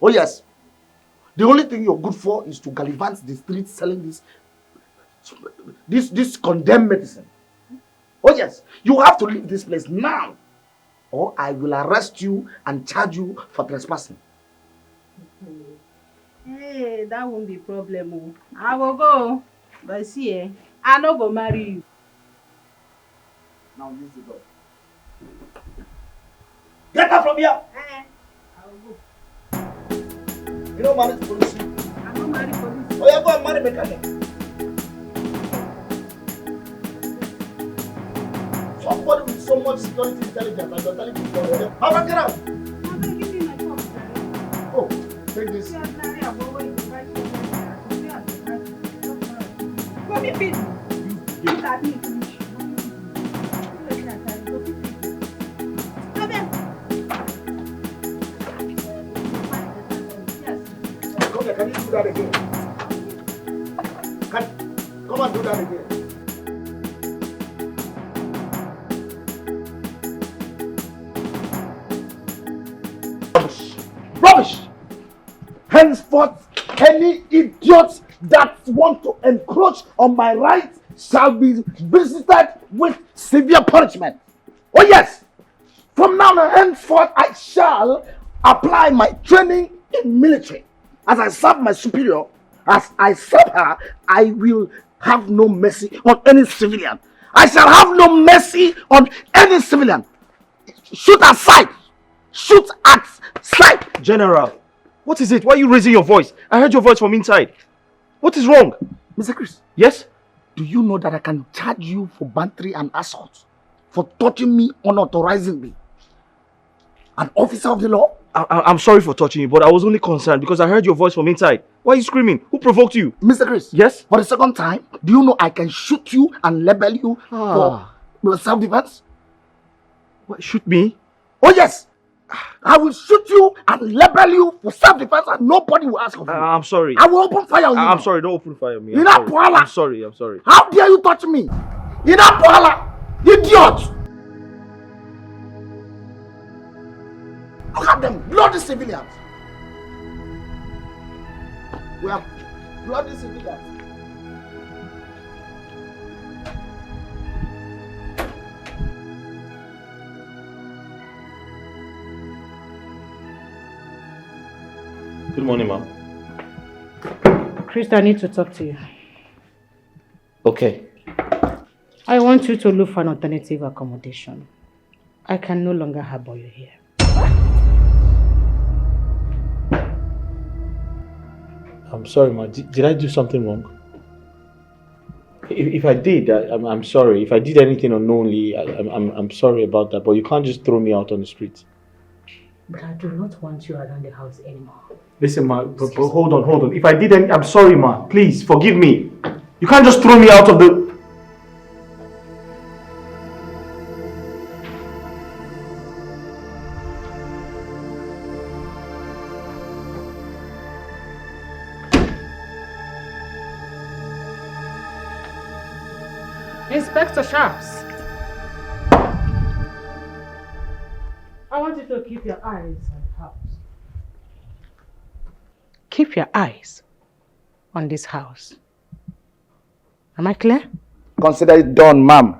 Oh yes, the only thing you're good for is to gallivant the streets selling this condemned medicine. Oh yes, you have to leave this place now, or I will arrest you and charge you for trespassing. Hey, that won't be a problem. I will go, but see, I no go marry you. Now use the door. Get out from here! I will go. You don't manage police. I don't marry police. Oh yeah, go and marry mechanic. Somebody with so much security intelligence and you're telling people already. How about get out? Abeg, give me my phone. Oh, take this. Go be busy. Look at me. Can you do that again? Come and do that again. Rubbish! Rubbish! Henceforth, any idiots that want to encroach on my rights shall be visited with severe punishment. Oh yes! From now on henceforth, I shall apply my training in military. As I serve my superior, as I serve her, I will have no mercy on any civilian. I shall have no mercy on any civilian. Shoot at sight. Shoot at sight. General, what is it? Why are you raising your voice? I heard your voice from inside. What is wrong? Mr. Chris. Yes? Do you know that I can charge you for battery and assault? For touching me unauthorizedly? An officer of the law? I'm sorry for touching you, but I was only concerned because I heard your voice from inside. Why are you screaming? Who provoked you? Mr. Chris. Yes? For the second time, do you know I can shoot you and label you for self-defense? What, shoot me? Oh yes! I will shoot you and label you for self-defense and nobody will ask of you. I'm sorry. I will open fire on you. I'm sorry, don't open fire on me. I'm sorry, I'm sorry. How dare you touch me? Idiot! Look at them, bloody civilians. We have bloody civilians. Good morning, ma'am. Chris, I need to talk to you. Okay. I want you to look for an alternative accommodation. I can no longer harbor you here. I'm sorry, ma. Did I do something wrong? If I did, I'm sorry. If I did anything unknowingly, I'm sorry about that. But you can't just throw me out on the street. But I do not want you around the house anymore. Listen, ma. But hold on. If I did anything, I'm sorry, ma. Please forgive me. You can't just throw me out of the. Inspector Sharps. I want you to keep your eyes on the house. Keep your eyes on this house. Am I clear? Consider it done, ma'am.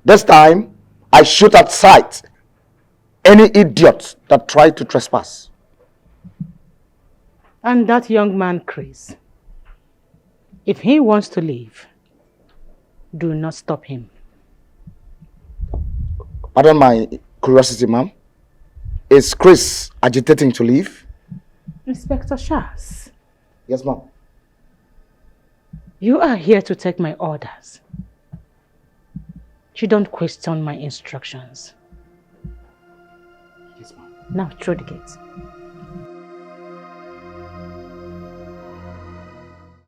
This time, I shoot at sight any idiot that tried to trespass. And that young man, Chris, if he wants to leave, do not stop him. Pardon my curiosity, ma'am. Is Chris agitating to leave? Inspector Sharps, Yes, ma'am. you are here to take my orders. You don't question my instructions. Yes, ma'am. Now through the gate.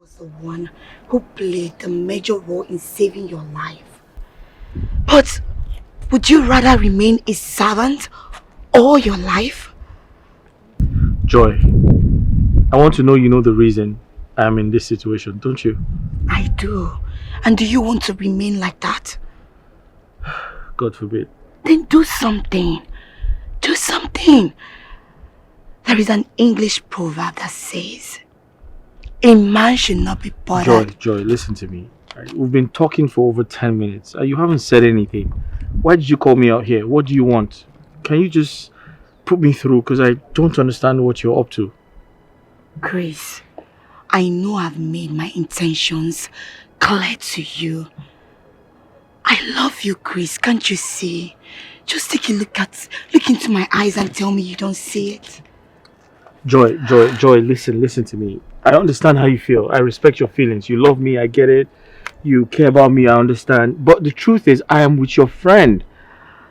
Was the one who played the major role in saving your life. But would you rather remain a servant all your life? Joy, I want to know you know the reason I'm in this situation, don't you? I do. And do you want to remain like that? God forbid. Then do something. Do something. There is an English proverb that says, a man should not be bothered. Joy, listen to me. Right, we've been talking for over 10 minutes. You haven't said anything. Why did you call me out here? What do you want? Can you just put me through? Because I don't understand what you're up to. Chris, I know I've made my intentions clear to you. I love you, Chris. Can't you see? Just take a look into my eyes and tell me you don't see it. Joy, listen to me. I understand how you feel. I respect your feelings. You love me, I get it. You care about me, I understand. But the truth is, I am with your friend.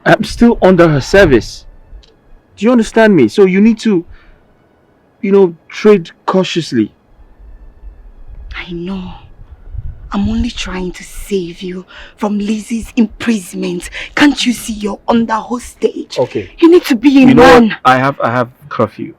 I'm still under her service. Do you understand me? So you need to, tread cautiously. I know. I'm only trying to save you from Lizzie's imprisonment. Can't you see you're under hostage? Okay. You need to be in You know one. what? I have curfew.